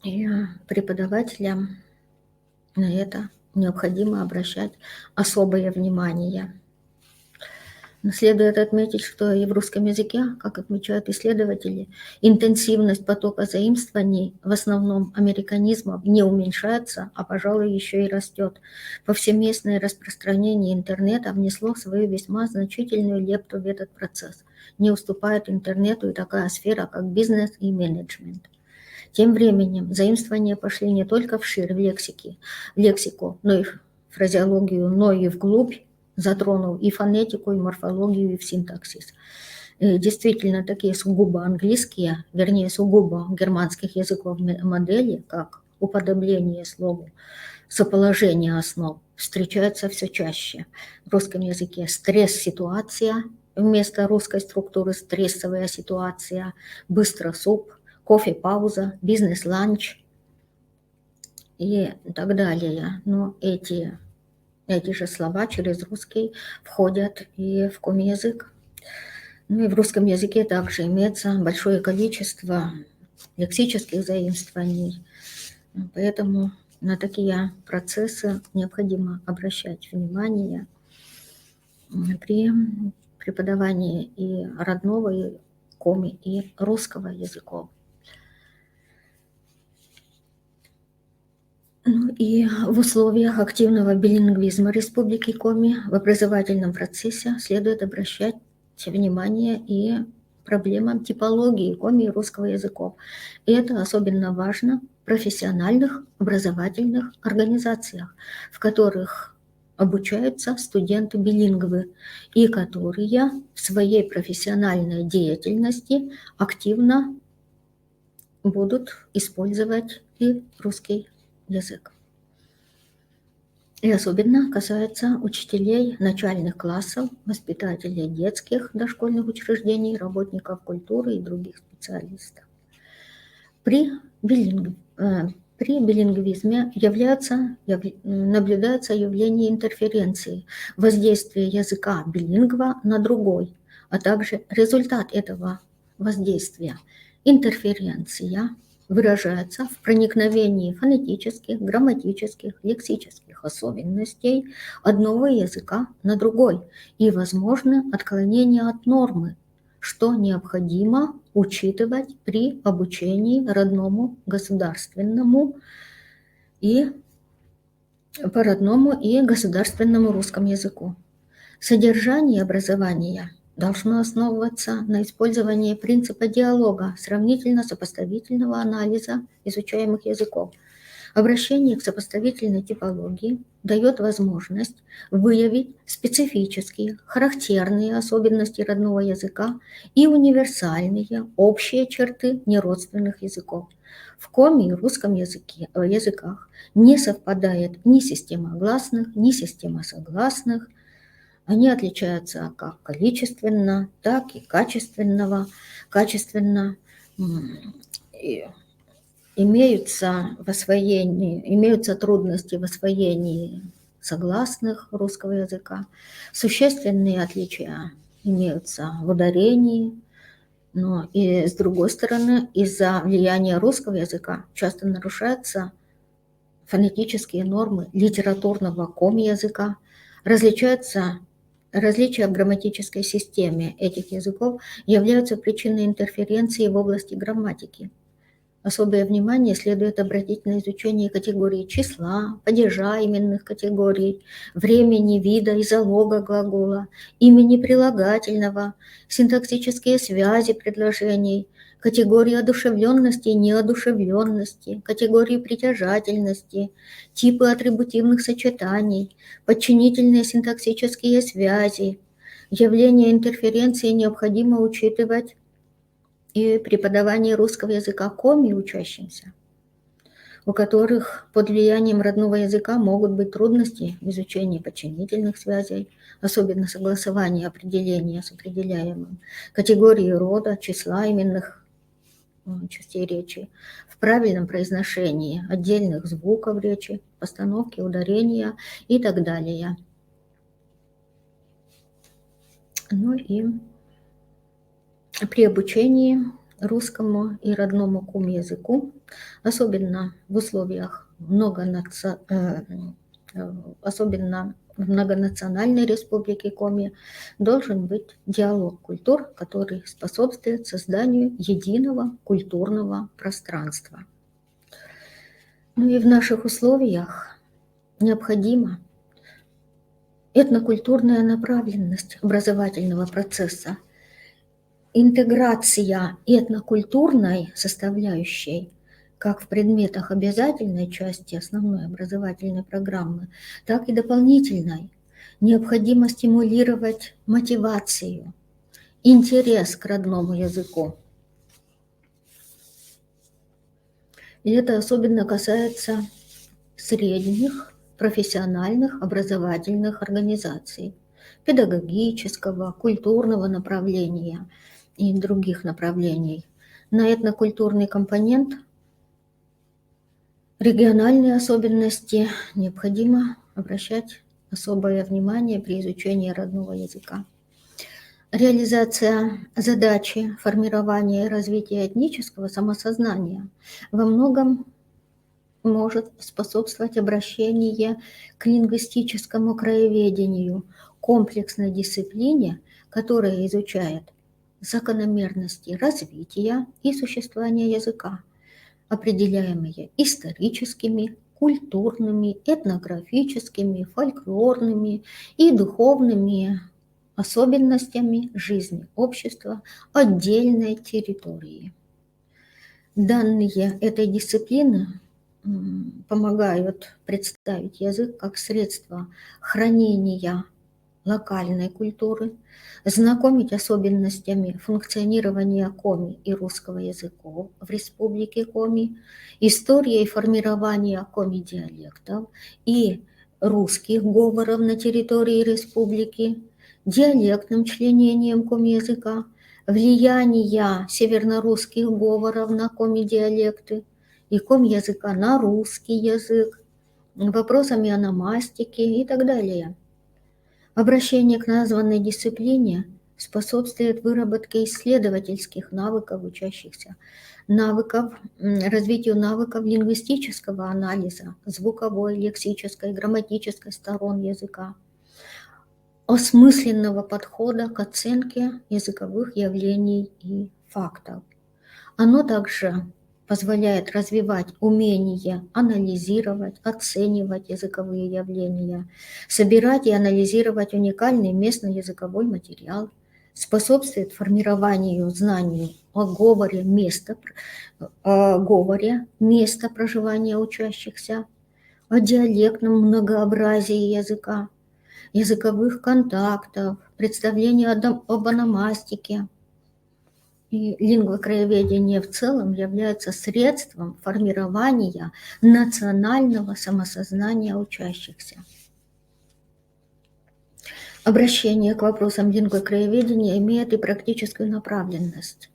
И преподавателям на это необходимо обращать особое внимание. Но следует отметить, что и в русском языке, как отмечают исследователи, интенсивность потока заимствований, в основном американизмов, не уменьшается, а, пожалуй, еще и растет. Повсеместное распространение интернета внесло свою весьма значительную лепту в этот процесс. Не уступает интернету и такая сфера, как бизнес и менеджмент. Тем временем заимствования пошли не только вширь в лексику, но и в фразеологию, но и вглубь, затронул и фонетику, и морфологию, и в синтаксис. И действительно, такие сугубо английские, вернее, сугубо германских языков модели, как уподобление слову, соположение основ, встречаются все чаще. В русском языке стресс-ситуация, вместо русской структуры стрессовая ситуация, быстро суп, кофе-пауза, бизнес-ланч и так далее. Но эти же слова через русский входят и в коми-язык. Ну и в русском языке также имеется большое количество лексических заимствований. Поэтому на такие процессы необходимо обращать внимание при преподавании и родного, и коми, и русского языков. Ну и в условиях активного билингвизма Республики Коми в образовательном процессе следует обращать внимание и проблемам типологии коми и русского языков. И это особенно важно в профессиональных образовательных организациях, в которых обучаются студенты-билингвы и которые в своей профессиональной деятельности активно будут использовать и русский язык. И особенно касается учителей начальных классов, воспитателей детских дошкольных учреждений, работников культуры и других специалистов. При билингвизме наблюдается явление интерференции, воздействия языка билингва на другой, а также результат этого воздействия. Интерференция выражается в проникновении фонетических, грамматических, лексических особенностей одного языка на другой и возможны отклонения от нормы, что необходимо учитывать при обучении родному государственному и по родному и государственному русскому языку. Содержание образования должно основываться на использовании принципа диалога, сравнительно-сопоставительного анализа изучаемых языков. Обращение к сопоставительной типологии дает возможность выявить специфические, характерные особенности родного языка и универсальные, общие черты неродственных языков. В коми и русском языках не совпадает ни система гласных, ни система согласных. Они отличаются как количественно, так и качественно. Имеются трудности в освоении согласных русского языка. Существенные отличия имеются в ударении. Но и с другой стороны, из-за влияния русского языка часто нарушаются фонетические нормы литературного коми-языка. Различия в грамматической системе этих языков являются причиной интерференции в области грамматики. Особое внимание следует обратить на изучение категории числа, падежа именных категорий, времени, вида и залога глагола, имени прилагательного, синтаксические связи предложений, категории одушевленности и неодушевленности, категории притяжательности, типы атрибутивных сочетаний, подчинительные синтаксические связи. Явление интерференции необходимо учитывать и преподавание русского языка коми учащимся, у которых под влиянием родного языка могут быть трудности в изучении подчинительных связей, особенно согласования определения с определяемым, категории рода, числа именных частей речи, в правильном произношении отдельных звуков речи, постановке ударения и так далее. Ну и при обучении русскому и родному коми-языку, особенно в условиях особенно в многонациональной республике Коми, должен быть диалог культур, который способствует созданию единого культурного пространства. Ну и в наших условиях необходима этнокультурная направленность образовательного процесса, интеграция этнокультурной составляющей как в предметах обязательной части основной образовательной программы, так и дополнительной. Необходимо стимулировать мотивацию, интерес к родному языку. И это особенно касается средних профессиональных образовательных организаций, педагогического, культурного направления и других направлений. На этнокультурный компонент, региональные особенности необходимо обращать особое внимание при изучении родного языка. Реализация задачи формирования и развития этнического самосознания во многом может способствовать обращению к лингвистическому краеведению, комплексной дисциплине, которая изучает закономерности развития и существования языка, определяемые историческими, культурными, этнографическими, фольклорными и духовными особенностями жизни общества отдельной территории. Данные этой дисциплины помогают представить язык как средство хранения локальной культуры, знакомить особенностями функционирования коми и русского языков в Республике Коми, историей формирования коми-диалектов и русских говоров на территории республики, диалектным членением коми-языка, влияние севернорусских говоров на коми-диалекты и коми-языка на русский язык, вопросами ономастики и так далее. Обращение к названной дисциплине способствует выработке исследовательских навыков учащихся, развитию навыков лингвистического анализа, звуковой, лексической, грамматической сторон языка, осмысленного подхода к оценке языковых явлений и фактов. Оно также позволяет развивать умение анализировать, оценивать языковые явления, собирать и анализировать уникальный местный языковой материал, способствует формированию знаний о говоре, места проживания учащихся, о диалектном многообразии языка, языковых контактов, представления об ономастике. И лингвокраеведение в целом является средством формирования национального самосознания учащихся. Обращение к вопросам лингвокраеведения имеет и практическую направленность.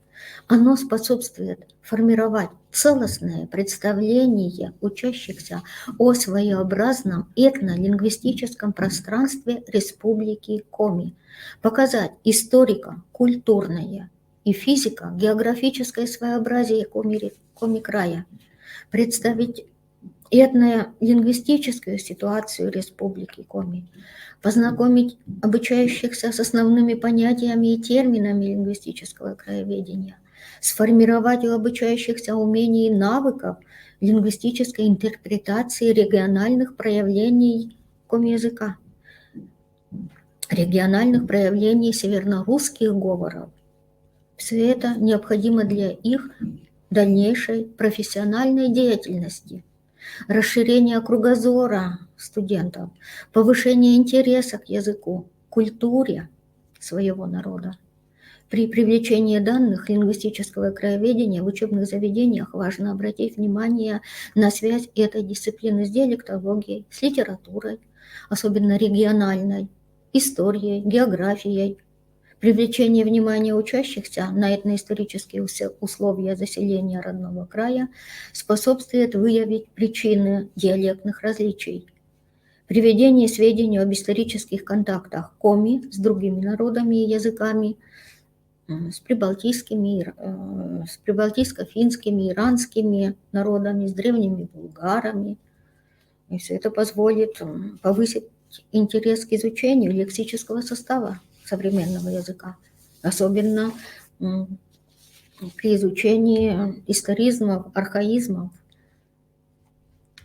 Оно способствует формировать целостное представление учащихся о своеобразном этнолингвистическом пространстве Республики Коми, показать историко-культурное и физико-географическое своеобразие Коми-края, представить этнолингвистическую ситуацию Республики Коми, познакомить обучающихся с основными понятиями и терминами лингвистического краеведения, сформировать у обучающихся умений и навыков лингвистической интерпретации региональных проявлений коми-языка, региональных проявлений севернорусских говоров. Все это необходимо для их дальнейшей профессиональной деятельности, расширения кругозора студентов, повышение интереса к языку, культуре своего народа. При привлечении данных лингвистического краеведения в учебных заведениях важно обратить внимание на связь этой дисциплины с диалектологией, с литературой, особенно региональной, историей, географией. Привлечение внимания учащихся на этноисторические условия заселения родного края способствует выявить причины диалектных различий. Приведение сведений об исторических контактах коми с другими народами и языками, с прибалтийско-финскими, иранскими народами, с древними булгарами. И все это позволит повысить интерес к изучению лексического состава современного языка, особенно при изучении историзмов, архаизмов.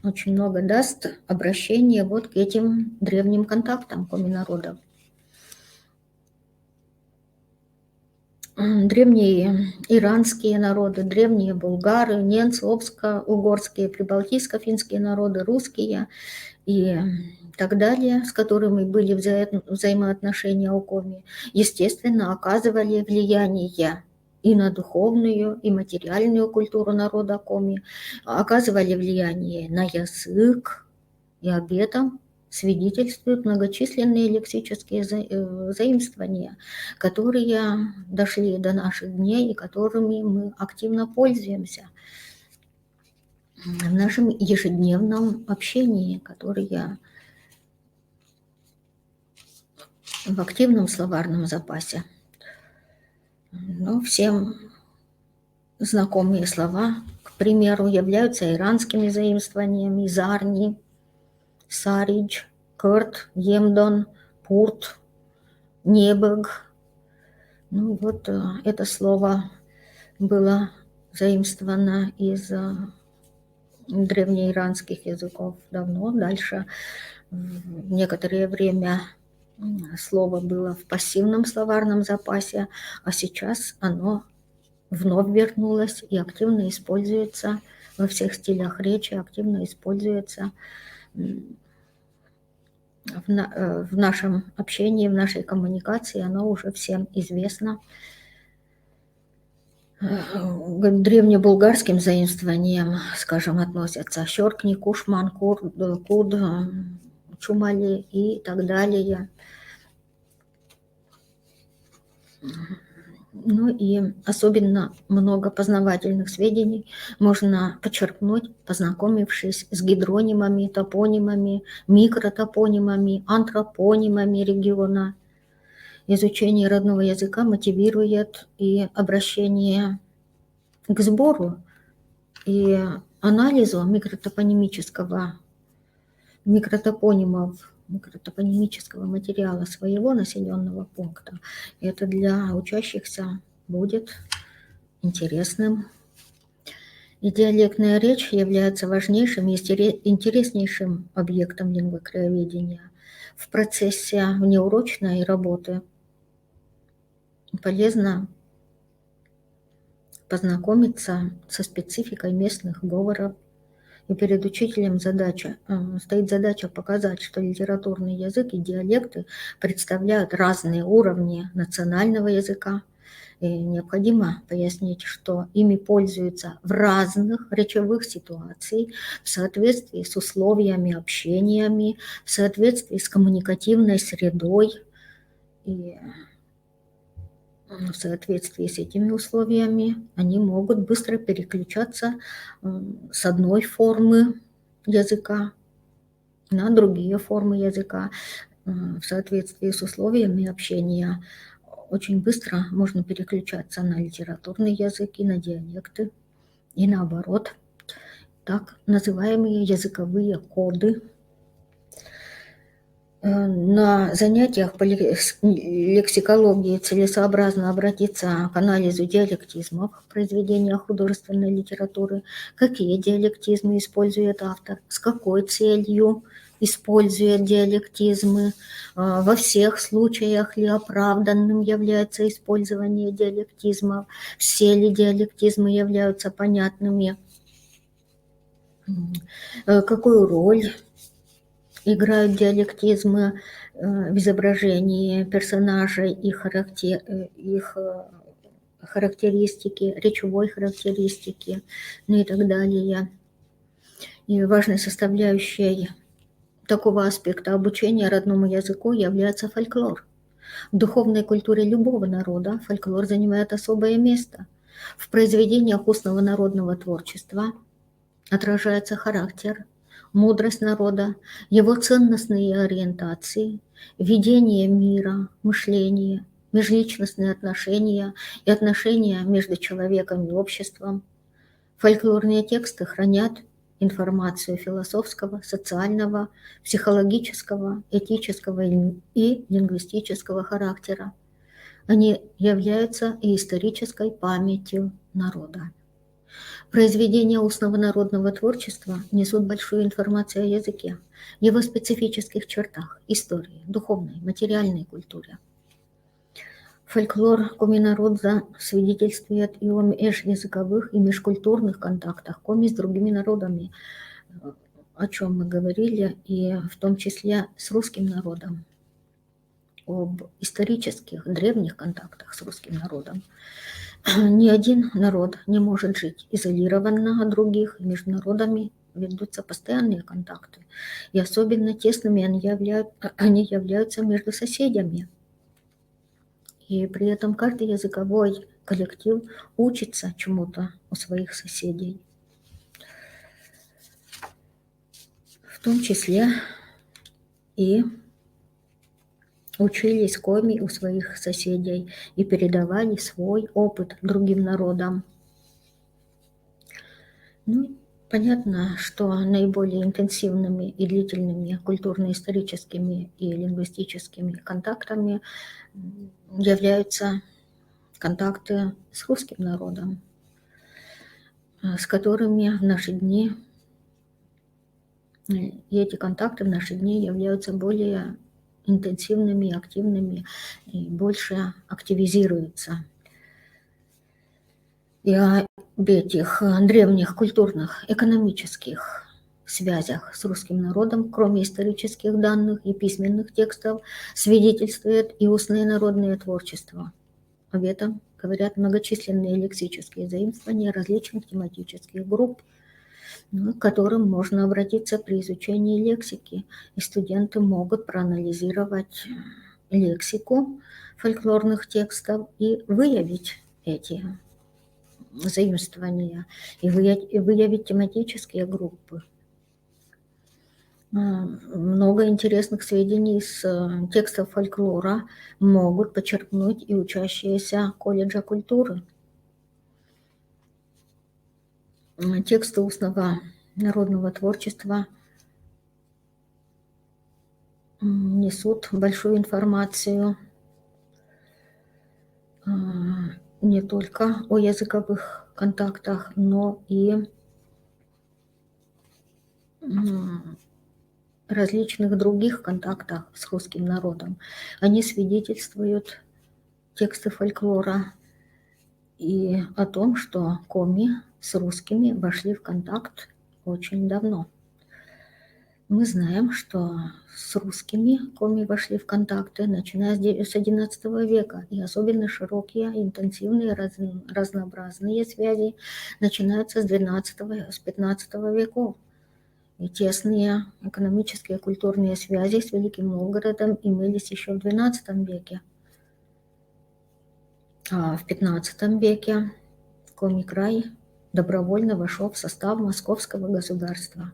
Очень много даст обращение вот к этим древним контактам коми-народов. Древние иранские народы, древние булгары, ненцы, обско-угорские, прибалтийско-финские народы, русские и так далее, с которыми были взаимоотношения у коми, естественно, оказывали влияние и на духовную, и материальную культуру народа коми, оказывали влияние на язык, и об этом свидетельствуют многочисленные лексические заимствования, которые дошли до наших дней и которыми мы активно пользуемся в нашем ежедневном общении, которые в активном словарном запасе. Но всем знакомые слова, к примеру, являются иранскими заимствованиями: зарни, саридж, кырт, емдон, пурт, небыг. Ну вот это слово было заимствовано из древнеиранских языков давно. Дальше некоторое время слово было в пассивном словарном запасе, а сейчас оно вновь вернулось и активно используется во всех стилях речи, активно используется в нашем общении, в нашей коммуникации, оно уже всем известно. К древнебулгарским заимствованиям, скажем, относятся Щёркни, Кушман, Куд, Чумали и так далее. Ну и особенно много познавательных сведений можно почерпнуть, познакомившись с гидронимами, топонимами, микротопонимами, антропонимами региона. Изучение родного языка мотивирует и обращение к сбору и анализу микротопонимического материала своего населенного пункта. Это для учащихся будет интересным. И диалектная речь является важнейшим и интереснейшим объектом лингвокраеведения. В процессе внеурочной работы полезно познакомиться со спецификой местных говоров. И перед учителем стоит задача показать, что литературный язык и диалекты представляют разные уровни национального языка. И необходимо пояснить, что ими пользуются в разных речевых ситуациях, в соответствии с условиями общениями, в соответствии с коммуникативной средой. И в соответствии с этими условиями они могут быстро переключаться с одной формы языка на другие формы языка. В соответствии с условиями общения очень быстро можно переключаться на литературный язык и на диалекты, и наоборот. Так называемые языковые коды. На занятиях по лексикологии целесообразно обратиться к анализу диалектизмов в произведениях художественной литературы, какие диалектизмы использует автор, с какой целью использует диалектизмы, во всех случаях ли оправданным является использование диалектизмов, все ли диалектизмы являются понятными, какую роль играют диалектизмы в изображении персонажей, их характеристики, речевой характеристики, ну и так далее. И важной составляющей такого аспекта обучения родному языку является фольклор. В духовной культуре любого народа фольклор занимает особое место. В произведениях устного народного творчества отражается характер, мудрость народа, его ценностные ориентации, видение мира, мышление, межличностные отношения и отношения между человеком и обществом. Фольклорные тексты хранят информацию философского, социального, психологического, этического и лингвистического характера. Они являются и исторической памятью народа. Произведения устного народного творчества несут большую информацию о языке, его специфических чертах, истории, духовной, материальной культуре. Фольклор Коми-народа свидетельствует и о межязыковых и межкультурных контактах Коми с другими народами, о чем мы говорили, и в том числе с русским народом, об исторических древних контактах с русским народом. Ни один народ не может жить изолированно от других, между народами ведутся постоянные контакты. И особенно тесными они являются между соседями. И при этом каждый языковой коллектив учится чему-то у своих соседей. В том числе и учились коми у своих соседей и передавали свой опыт другим народам. Ну, понятно, что наиболее интенсивными и длительными культурно-историческими и лингвистическими контактами являются контакты с русским народом, с которыми в наши дни И эти контакты в наши дни являются более интенсивными, активными и больше активизируются. И об этих древних культурных, экономических связях с русским народом, кроме исторических данных и письменных текстов, свидетельствует и устное народное творчество. Об этом говорят многочисленные лексические заимствования различных тематических групп, к которым можно обратиться при изучении лексики. И студенты могут проанализировать лексику фольклорных текстов и выявить эти заимствования, и выявить тематические группы. Много интересных сведений из текстов фольклора могут почерпнуть и учащиеся колледжа культуры. Тексты устного народного творчества несут большую информацию не только о языковых контактах, но и различных других контактах с русским народом. Они свидетельствуют, тексты фольклора, и о том, что коми с русскими вошли в контакт очень давно. Мы знаем, что с русскими коми вошли в контакты, начиная с XI века, и особенно широкие, интенсивные, разнообразные связи начинаются с XII веков. И тесные экономические, культурные связи с Великим Новгородом имелись еще в XII веке. А в XV веке Коми край добровольно вошел в состав Московского государства.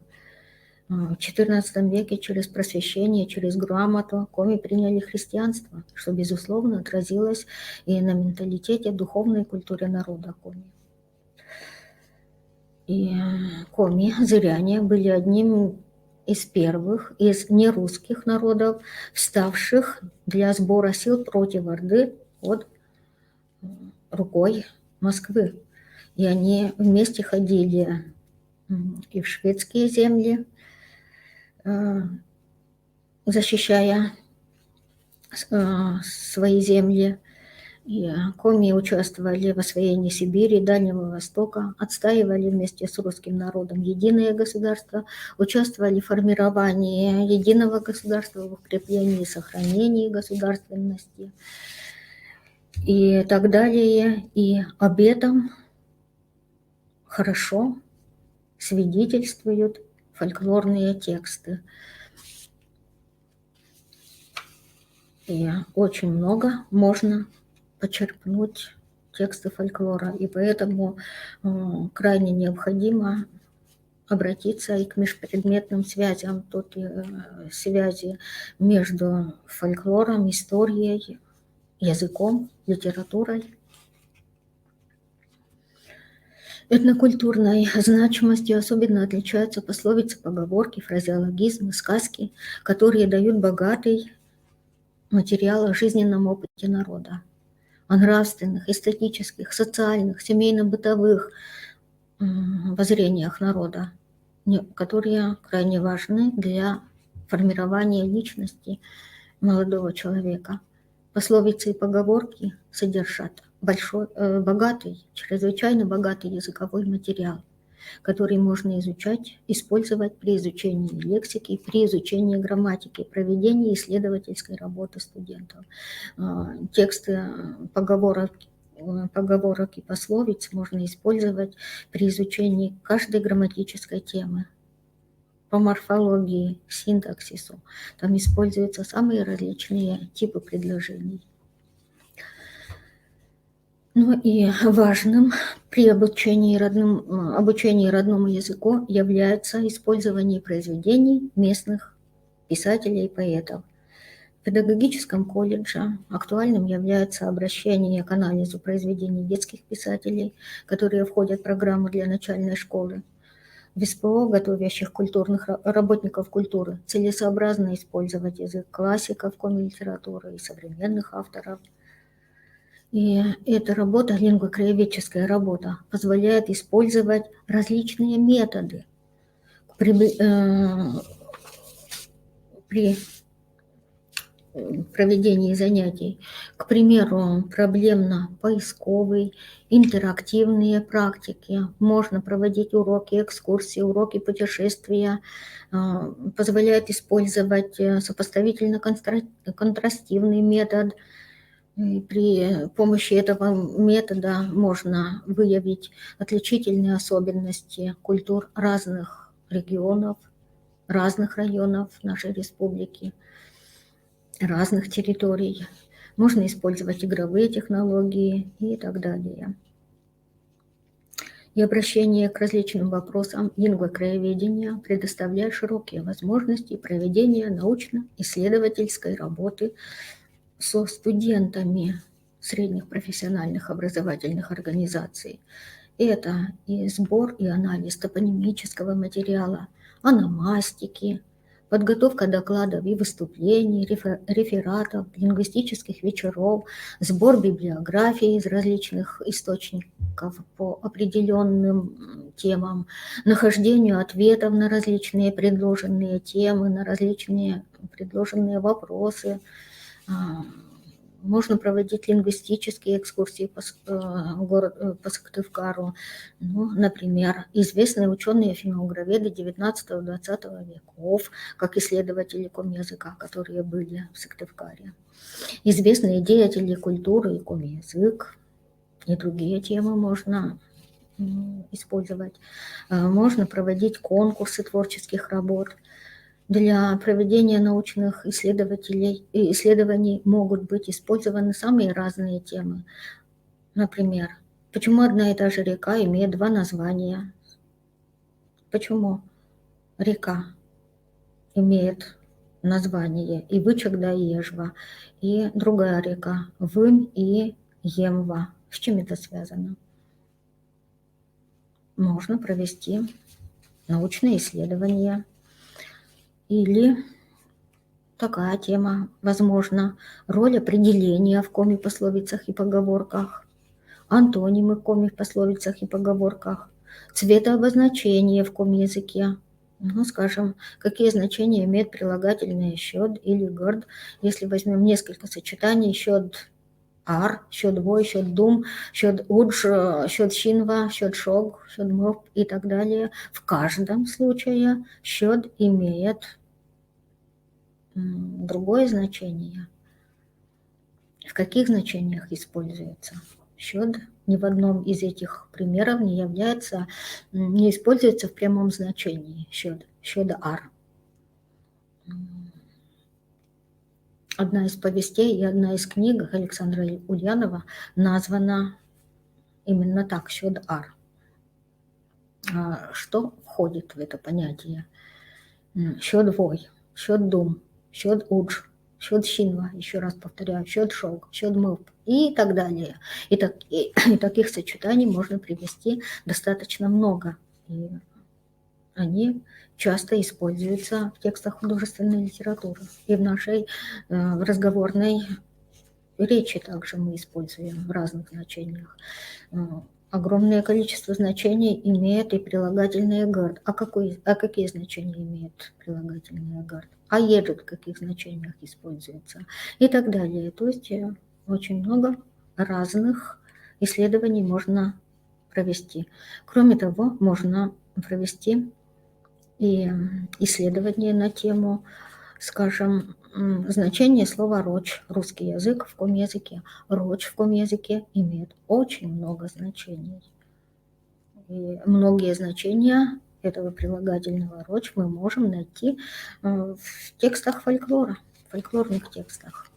В XIV веке через просвещение, через грамоту коми приняли христианство, что, безусловно, отразилось и на менталитете, духовной культуре народа коми. И коми, зыряне, были одним из первых из нерусских народов, вставших для сбора сил против Орды под рукой Москвы. И они вместе ходили и в шведские земли, защищая свои земли. И коми участвовали в освоении Сибири, Дальнего Востока, отстаивали вместе с русским народом единое государство, участвовали в формировании единого государства, в укреплении и сохранении государственности и так далее. И об этом хорошо свидетельствуют фольклорные тексты. И очень много можно почерпнуть тексты фольклора, и поэтому крайне необходимо обратиться и к межпредметным связям. Тут связи между фольклором, историей, языком, литературой. Этнокультурной значимостью особенно отличаются пословицы, поговорки, фразеологизмы, сказки, которые дают богатый материал о жизненном опыте народа, о нравственных, эстетических, социальных, семейно-бытовых воззрениях народа, которые крайне важны для формирования личности молодого человека. Пословицы и поговорки содержат богатый, чрезвычайно богатый языковой материал, который можно изучать, использовать при изучении лексики, при изучении грамматики, проведении исследовательской работы студентов. Тексты поговорок и пословиц можно использовать при изучении каждой грамматической темы. По морфологии, синтаксису. Там используются самые различные типы предложений. Ну и важным при обучении родному языку является использование произведений местных писателей и поэтов. В педагогическом колледже актуальным является обращение к анализу произведений детских писателей, которые входят в программу для начальной школы. В СПО, готовящих культурных работников культуры, целесообразно использовать язык классиков коми-литературы и современных авторов. И эта работа, лингвокраеведческая работа, позволяет использовать различные методы. К при проведении занятий. К примеру, проблемно-поисковый, интерактивные практики. Можно проводить уроки, экскурсии, уроки путешествия. Позволяет использовать сопоставительно-контрастивный метод. И при помощи этого метода можно выявить отличительные особенности культур разных регионов, разных районов нашей республики, разных территорий. Можно использовать игровые технологии и так далее. И обращение к различным вопросам лингвокраеведения предоставляет широкие возможности проведения научно-исследовательской работы со студентами средних профессиональных образовательных организаций. Это и сбор и анализ топонимического материала, ономастики, подготовка докладов и выступлений, рефератов, лингвистических вечеров, сбор библиографии из различных источников по определенным темам, нахождению ответов на различные предложенные темы, на различные предложенные вопросы. Можно проводить лингвистические экскурсии по Сыктывкару. Ну, например, известные ученые-финно-угроведы XIX-XX веков, как исследователи комязыка, которые были в Сыктывкаре. Известные деятели культуры и комязык. И другие темы можно использовать. Можно проводить конкурсы творческих работ. Для проведения научных исследований могут быть использованы самые разные темы. Например, почему одна и та же река имеет два названия? Почему река имеет название и Вычегда, и Ежва, и другая река Вымь и Емва? С чем это связано? Можно провести научные исследования. Или такая тема, возможно, роль определения в коми пословицах и поговорках, антонимы в коми пословицах и поговорках, цветообозначение в коми языке. Ну, скажем, какие значения имеет прилагательное «щёд» или «горд», если возьмем несколько сочетаний «щёд ар», «щёд вой», «щёд дум», «щёд удж», «щёд шинва», «щёд шог», «щёд мов» и так далее. В каждом случае «щёд» имеет другое значение. В каких значениях используется счет? Ни в одном из этих примеров не используется в прямом значении счет ар. Одна из повестей и одна из книг Александра Ульянова названа именно так, счет ар. Что входит в это понятие? Счет вой, счет дум, счет удж, счет шинва, еще раз повторяю, счет шог, счет мов и так далее. И таких сочетаний можно привести достаточно много. И они часто используются в текстах художественной литературы. И в нашей разговорной речи также мы используем в разных значениях. Огромное количество значений имеет и прилагательное «гард». А какие значения имеет прилагательное «гард»? А едут в каких значениях используется? И так далее. То есть очень много разных исследований можно провести. Кроме того, можно провести и исследования на тему, скажем, значение слова «рочь», русский язык в комязыке. «Рочь» в комязыке имеет очень много значений. И многие значения этого прилагательного «рочь» мы можем найти в текстах фольклора, в фольклорных текстах.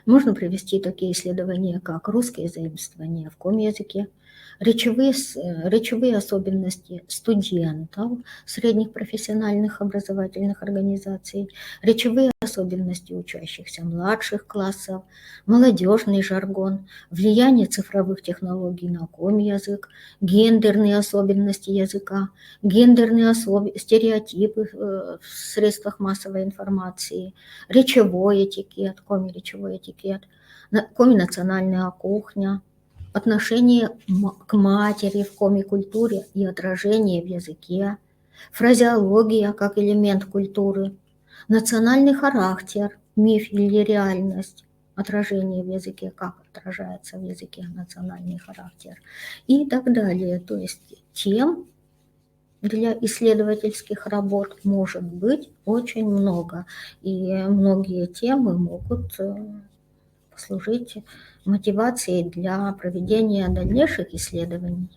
Можно привести такие исследования, как русские заимствования в комязыке, речевые особенности студентов средних профессиональных образовательных организаций, речевые особенности учащихся младших классов, молодежный жаргон, влияние цифровых технологий на комязык, гендерные особенности языка, гендерные стереотипы в средствах массовой информации, речевой этикет, коми-речевой этикет, коми-национальная кухня, отношение к матери в коми-культуре и отражение в языке, фразеология как элемент культуры, национальный характер, миф или реальность, отражение в языке, как отражается в языке национальный характер и так далее. То есть тем для исследовательских работ может быть очень много, и многие темы могут послужить мотивацией для проведения дальнейших исследований.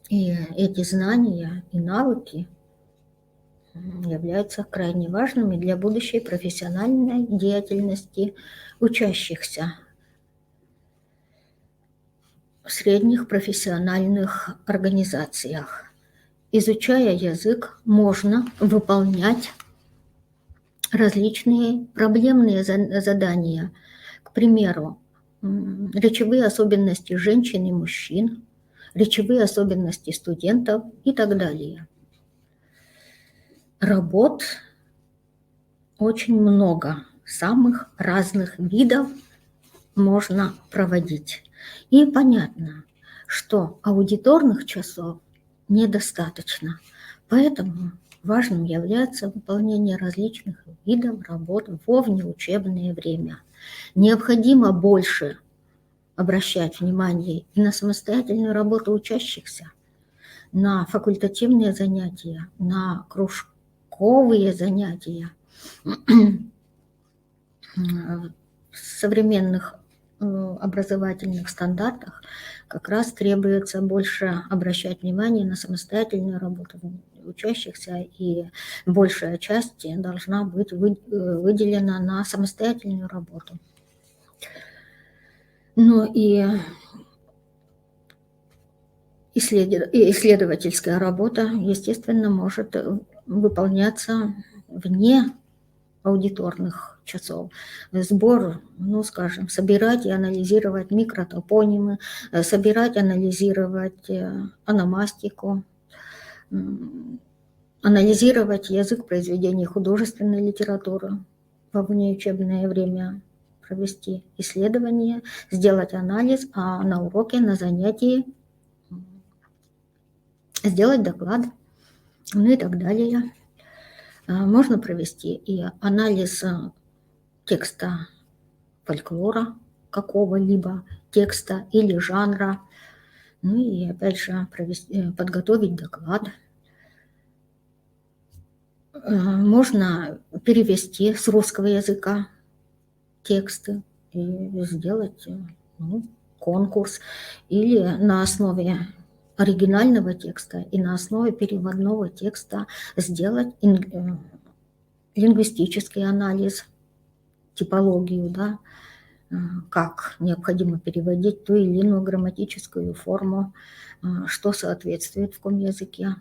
И эти знания и навыки являются крайне важными для будущей профессиональной деятельности учащихся в средних профессиональных организациях. Изучая язык, можно выполнять различные проблемные задания. К примеру, речевые особенности женщин и мужчин, речевые особенности студентов и так далее. Работ очень много, самых разных видов можно проводить. И понятно, что аудиторных часов недостаточно, поэтому важным является выполнение различных видов работ во внеучебное время. Необходимо больше обращать внимание и на самостоятельную работу учащихся, на факультативные занятия, на кружковые занятия. В современных образовательных стандартах как раз требуется больше обращать внимание на самостоятельную работу учащихся, и большая часть должна быть выделена на самостоятельную работу. Ну и исследовательская работа, естественно, может выполняться вне аудиторных часов. Сбор, скажем, собирать и анализировать микротопонимы, собирать, анализировать ономастику, анализировать язык произведений художественной литературы во внеучебное время, провести исследование, сделать анализ, а на уроке, на занятии сделать доклад, и так далее. Можно провести и анализ текста фольклора, какого-либо текста или жанра, и опять же подготовить доклад. Можно перевести с русского языка тексты и сделать конкурс, или на основе оригинального текста и на основе переводного текста сделать лингвистический анализ, типологию, да, как необходимо переводить ту или иную грамматическую форму, что соответствует в каком языке,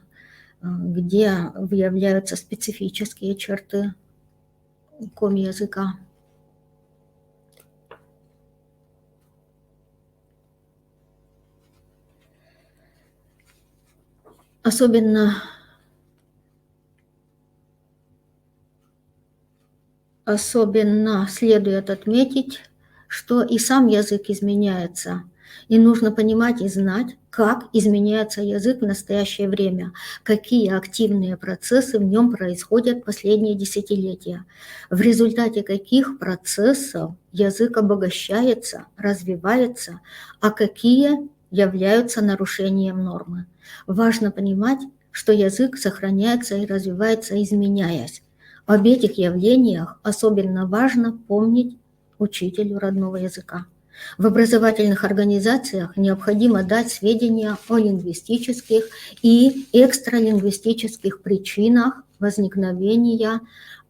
где выявляются специфические черты коми-языка. Особенно следует отметить, что и сам язык изменяется, и нужно понимать и знать, как изменяется язык в настоящее время, какие активные процессы в нем происходят последние десятилетия, в результате каких процессов язык обогащается, развивается, а какие являются нарушением нормы. Важно понимать, что язык сохраняется и развивается, изменяясь. Об этих явлениях особенно важно помнить учителю родного языка. В образовательных организациях необходимо дать сведения о лингвистических и экстралингвистических причинах возникновения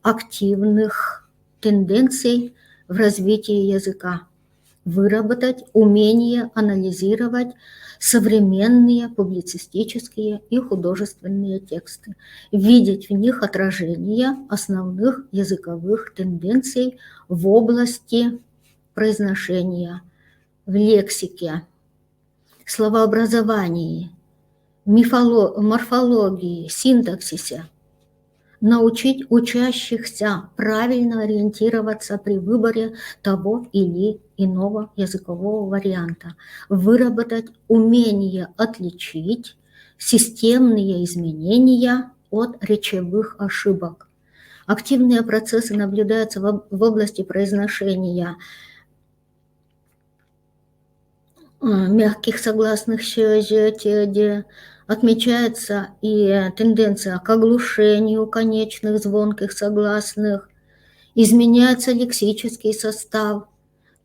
активных тенденций в развитии языка, выработать умение анализировать современные публицистические и художественные тексты, видеть в них отражение основных языковых тенденций в области произношения, в лексике, словообразовании, морфологии, синтаксисе, научить учащихся правильно ориентироваться при выборе того или иного языкового варианта, выработать умение отличить системные изменения от речевых ошибок. Активные процессы наблюдаются в области произношения мягких согласных «щ», отмечается и тенденция к оглушению конечных звонких согласных, изменяется лексический состав,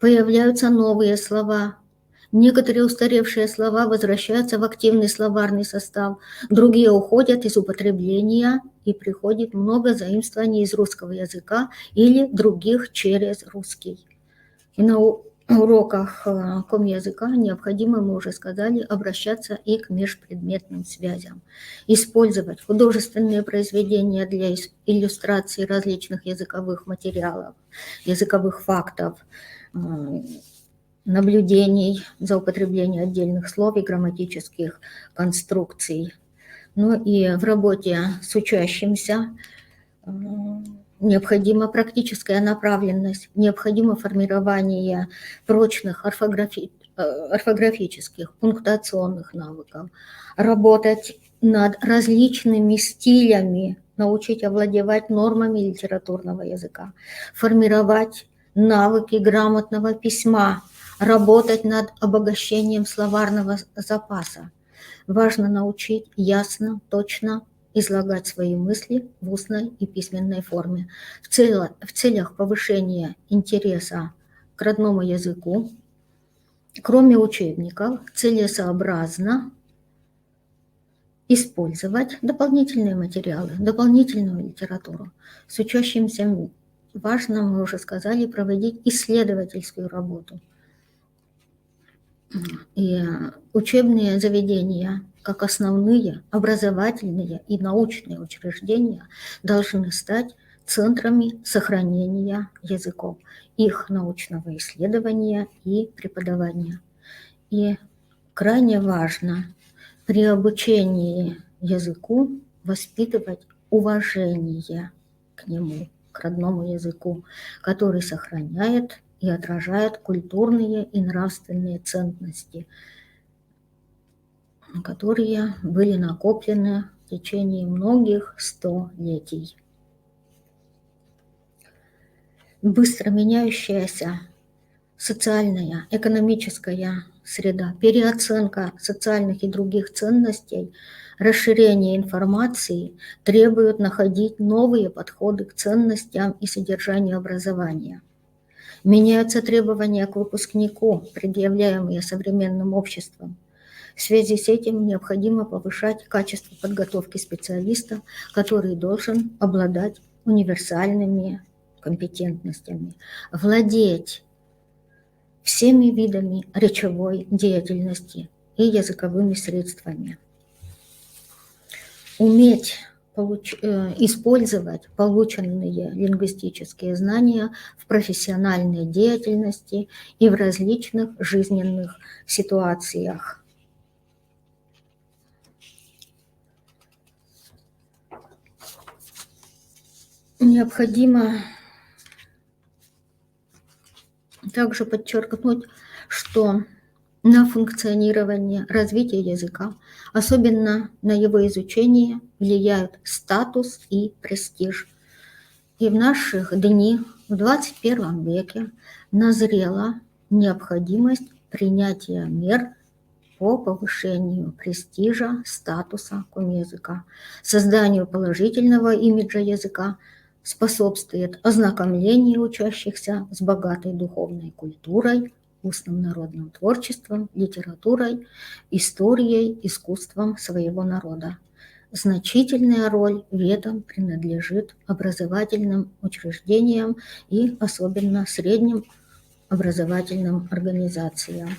появляются новые слова. Некоторые устаревшие слова возвращаются в активный словарный состав, другие уходят из употребления, и приходит много заимствований из русского языка или других через русский. И на уроках комязыка необходимо, мы уже сказали, обращаться и к межпредметным связям. Использовать художественные произведения для иллюстрации различных языковых материалов, языковых фактов, наблюдений за употребление отдельных слов и грамматических конструкций. Ну и в работе с учащимся необходима практическая направленность, необходимо формирование прочных орфографических, пунктуационных навыков, работать над различными стилями, научить овладевать нормами литературного языка, формировать навыки грамотного письма, работать над обогащением словарного запаса. Важно научить ясно, точно излагать свои мысли в устной и письменной форме в целях повышения интереса к родному языку. Кроме учебников, целесообразно использовать дополнительные материалы, дополнительную литературу. С учащимся важно, мы уже сказали, проводить исследовательскую работу. И учебные заведения, как основные образовательные и научные учреждения, должны стать центрами сохранения языков, их научного исследования и преподавания. И крайне важно при обучении языку воспитывать уважение к нему, к родному языку, который сохраняет и отражает культурные и нравственные ценности, которые были накоплены в течение многих столетий. Быстро меняющаяся социальная, экономическая среда, переоценка социальных и других ценностей, расширение информации требуют находить новые подходы к ценностям и содержанию образования. Меняются требования к выпускнику, предъявляемые современным обществом. В связи с этим необходимо повышать качество подготовки специалиста, который должен обладать универсальными компетентностями, владеть всеми видами речевой деятельности и языковыми средствами, уметь использовать полученные лингвистические знания в профессиональной деятельности и в различных жизненных ситуациях. Необходимо также подчеркнуть, что на функционирование, развитие языка, особенно на его изучение, влияют статус и престиж. И в наших дни, в 21 веке, назрела необходимость принятия мер по повышению престижа, статуса комязыка, созданию положительного имиджа языка, способствует ознакомлению учащихся с богатой духовной культурой, устным народным творчеством, литературой, историей, искусством своего народа. Значительная роль в этом принадлежит образовательным учреждениям и особенно средним образовательным организациям.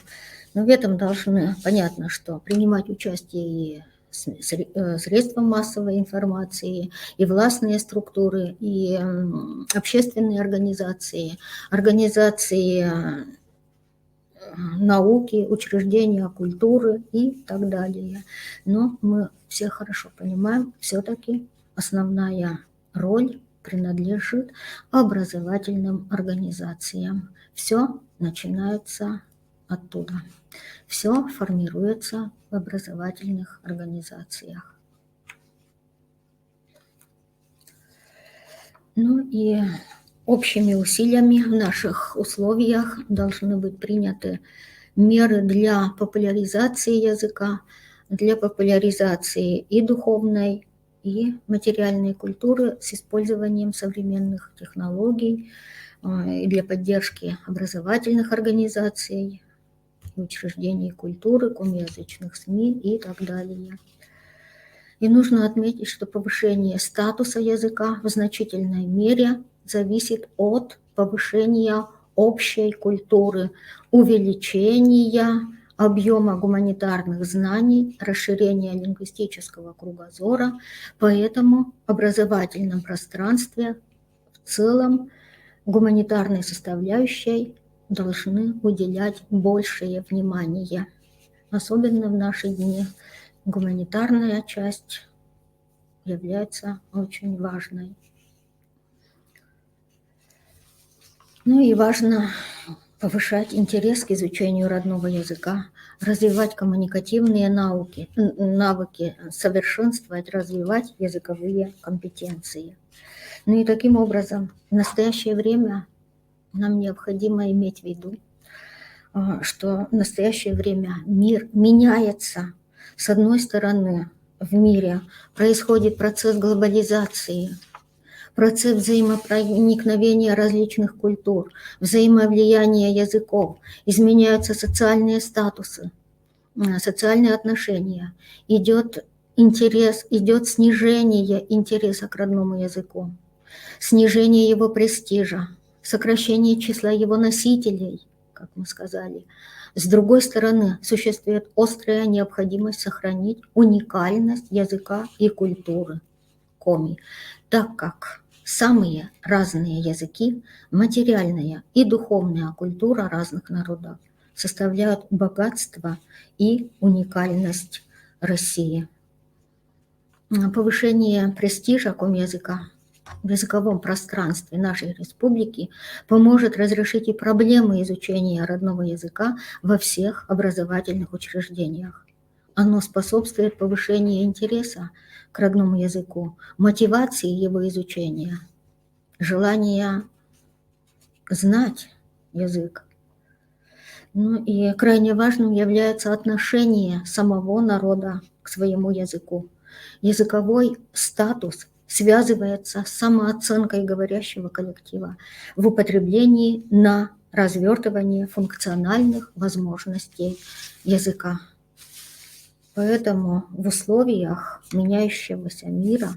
Но в этом должны, понятно, что принимать участие и средства массовой информации, и властные структуры, и общественные организации, организации науки, учреждения культуры и так далее. Но мы все хорошо понимаем, все-таки основная роль принадлежит образовательным организациям. Все начинается оттуда. Все формируется в образовательных организациях. Ну и общими усилиями в наших условиях должны быть приняты меры для популяризации языка, для популяризации и духовной, и материальной культуры с использованием современных технологий, и для поддержки образовательных организаций, учреждений культуры, комязычных СМИ и так далее. И нужно отметить, что повышение статуса языка в значительной мере зависит от повышения общей культуры, увеличения объема гуманитарных знаний, расширения лингвистического кругозора. Поэтому в образовательном пространстве в целом гуманитарной составляющей должны уделять большее внимание, особенно в наши дни. Гуманитарная часть является очень важной. Ну и важно повышать интерес к изучению родного языка, развивать коммуникативные навыки, совершенствовать, развивать языковые компетенции. Ну и таким образом в настоящее время нам необходимо иметь в виду, что в настоящее время мир меняется. С одной стороны, в мире происходит процесс глобализации, процесс взаимопроникновения различных культур, взаимовлияния языков, изменяются социальные статусы, социальные отношения, идет снижение интереса к родному языку, снижение его престижа, сокращение числа его носителей, как мы сказали. С другой стороны, существует острая необходимость сохранить уникальность языка и культуры коми, так как самые разные языки, материальная и духовная культура разных народов составляют богатство и уникальность России. Повышение престижа комязыка в языковом пространстве нашей республики поможет разрешить и проблемы изучения родного языка во всех образовательных учреждениях. Оно способствует повышению интереса к родному языку, мотивации его изучения, желания знать язык. Ну и крайне важным является отношение самого народа к своему языку. Языковой статус связывается с самооценкой говорящего коллектива в употреблении на развертывание функциональных возможностей языка. Поэтому в условиях меняющегося мира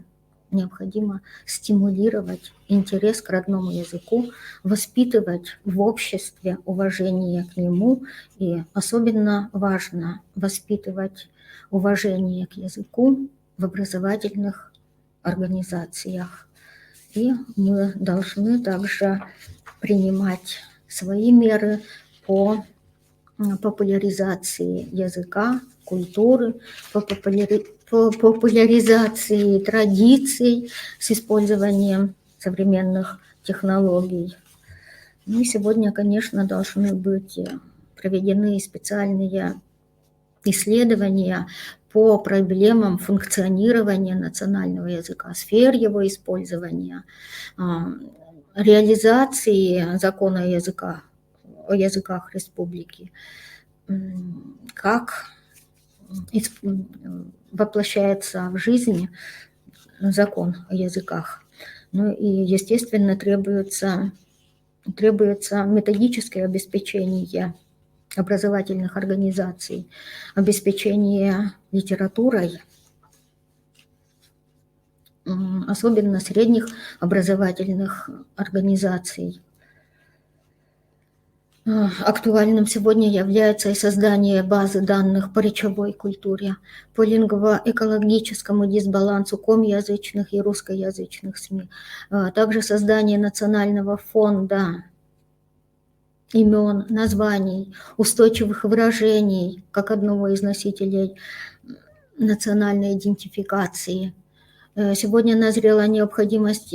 необходимо стимулировать интерес к родному языку, воспитывать в обществе уважение к нему, и особенно важно воспитывать уважение к языку в образовательных организациях. И мы должны также принимать свои меры по популяризации языка, культуры, по популяризации традиций с использованием современных технологий. Ну и сегодня, конечно, должны быть проведены специальные исследования по проблемам функционирования национального языка, сфер его использования, реализации закона о языках республики, как воплощается в жизни закон о языках. Ну и, естественно, требуется методическое обеспечение образовательных организаций, обеспечение литературой, особенно средних образовательных организаций. Актуальным сегодня является и создание базы данных по речевой культуре, по лингвоэкологическому дисбалансу комязычных и русскоязычных СМИ, также создание национального фонда имен, названий, устойчивых выражений, как одного из носителей национальной идентификации, Сегодня назрела необходимость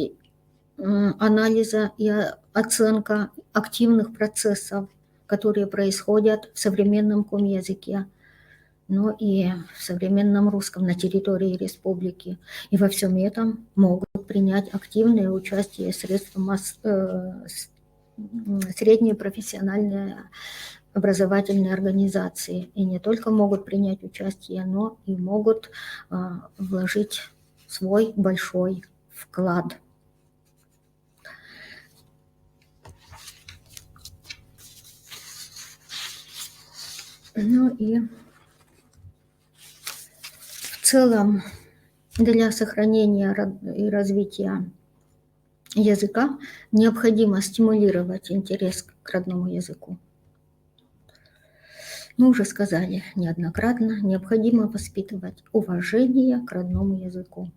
анализа и оценка активных процессов, которые происходят в современном ком-языке, но и в современном русском на территории республики. И во всем этом могут принять активное участие средства средние профессиональные образовательные организации. И не только могут принять участие, но и могут вложить свой большой вклад. Ну и в целом для сохранения и развития языка необходимо стимулировать интерес к родному языку. Мы уже сказали неоднократно, необходимо воспитывать уважение к родному языку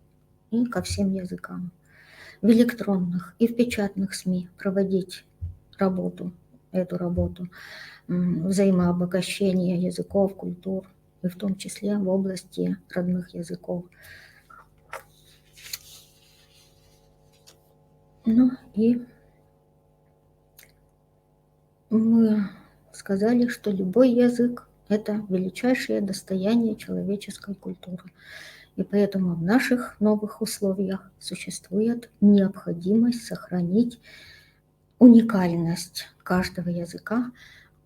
и ко всем языкам. В электронных и в печатных СМИ проводить эту работу взаимообогащения языков, культур, и в том числе в области родных языков. Ну и мы сказали, что любой язык – это величайшее достояние человеческой культуры. И поэтому в наших новых условиях существует необходимость сохранить уникальность каждого языка,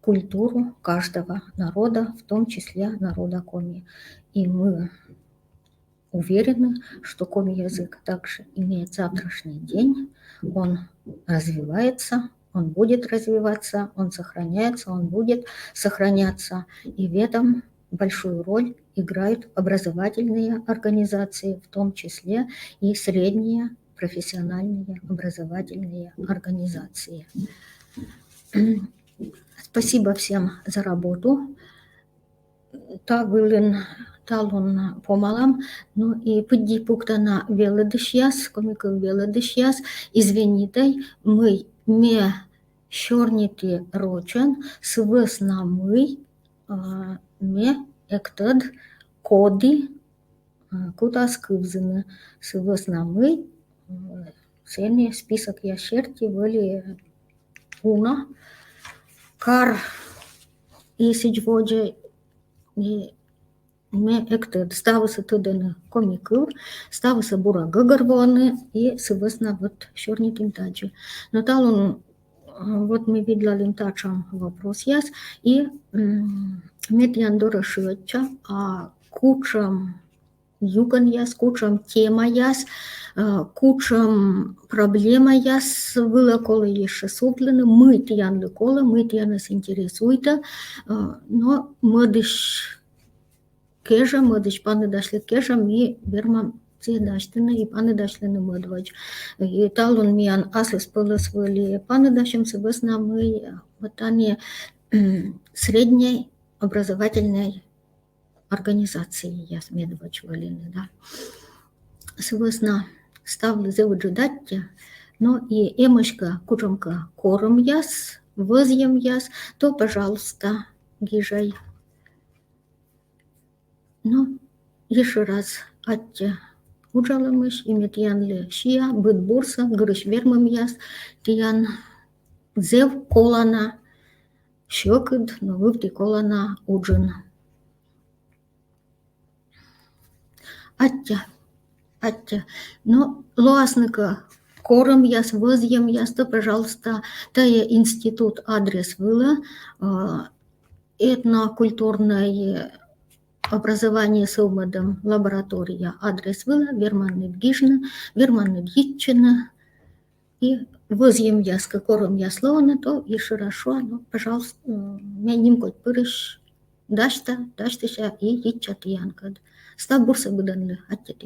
культуру каждого народа, в том числе народа коми. И мы уверены, что коми-язык также имеет завтрашний день, он развивается, он будет развиваться, он сохраняется, он будет сохраняться. И в этом большую роль играют образовательные организации, в том числе и средние профессиональные образовательные организации. Спасибо всем за работу. Talun помалам, ну и пыдди пуктана веледышьяс, комиков веледышьяс, извините, мы ме щорнити рочен, свесна мы ме эктад коди кутас кывзыны, свесна мы, сени список ящерти были уна, кар и сичводжи и ме эктед ставыса тудыны комикыл, ставыса бура гагарвоны и свесна вот щорнитим таджи. Но талун вот мы видели тачам вопрос яс и метьян дорошича, а кучам юган яс, кучам тема яс, кучам проблема яс было колы еще суплено, мы тьян лекола, мы тьян нас интересует, но модыш кежа, модыш паны дошли кежам и бермам цедаштыны и паны дошлены модвач. И талун миян аслес пылыс были паны дашим себесна мы вот они средней образовательной организации я смедвач валины, да. Себесна ставлю зеваджидатте, но и эмочка кучамка кором яс, возьем яс, то, пожалуйста, гижай. Ну, еще раз атте уджалымыш, имет янле шия, быт бурса, грыш вермым яс, тиян зев колана, щекыд, но вывти колана уджин. Атте, но луасника кором яс, возьем яс, то, пожалуйста, тая институт адрес выла, этнокультурное образование с умадом лаборатория адрес выла, верманный гижна, верманный гитчина, и возьем я с кором я словно, то и хорошо, ну, пожалуйста, ним хоть пырыш, дашта и гитчат янкад. Ста бурса буданлы, аттят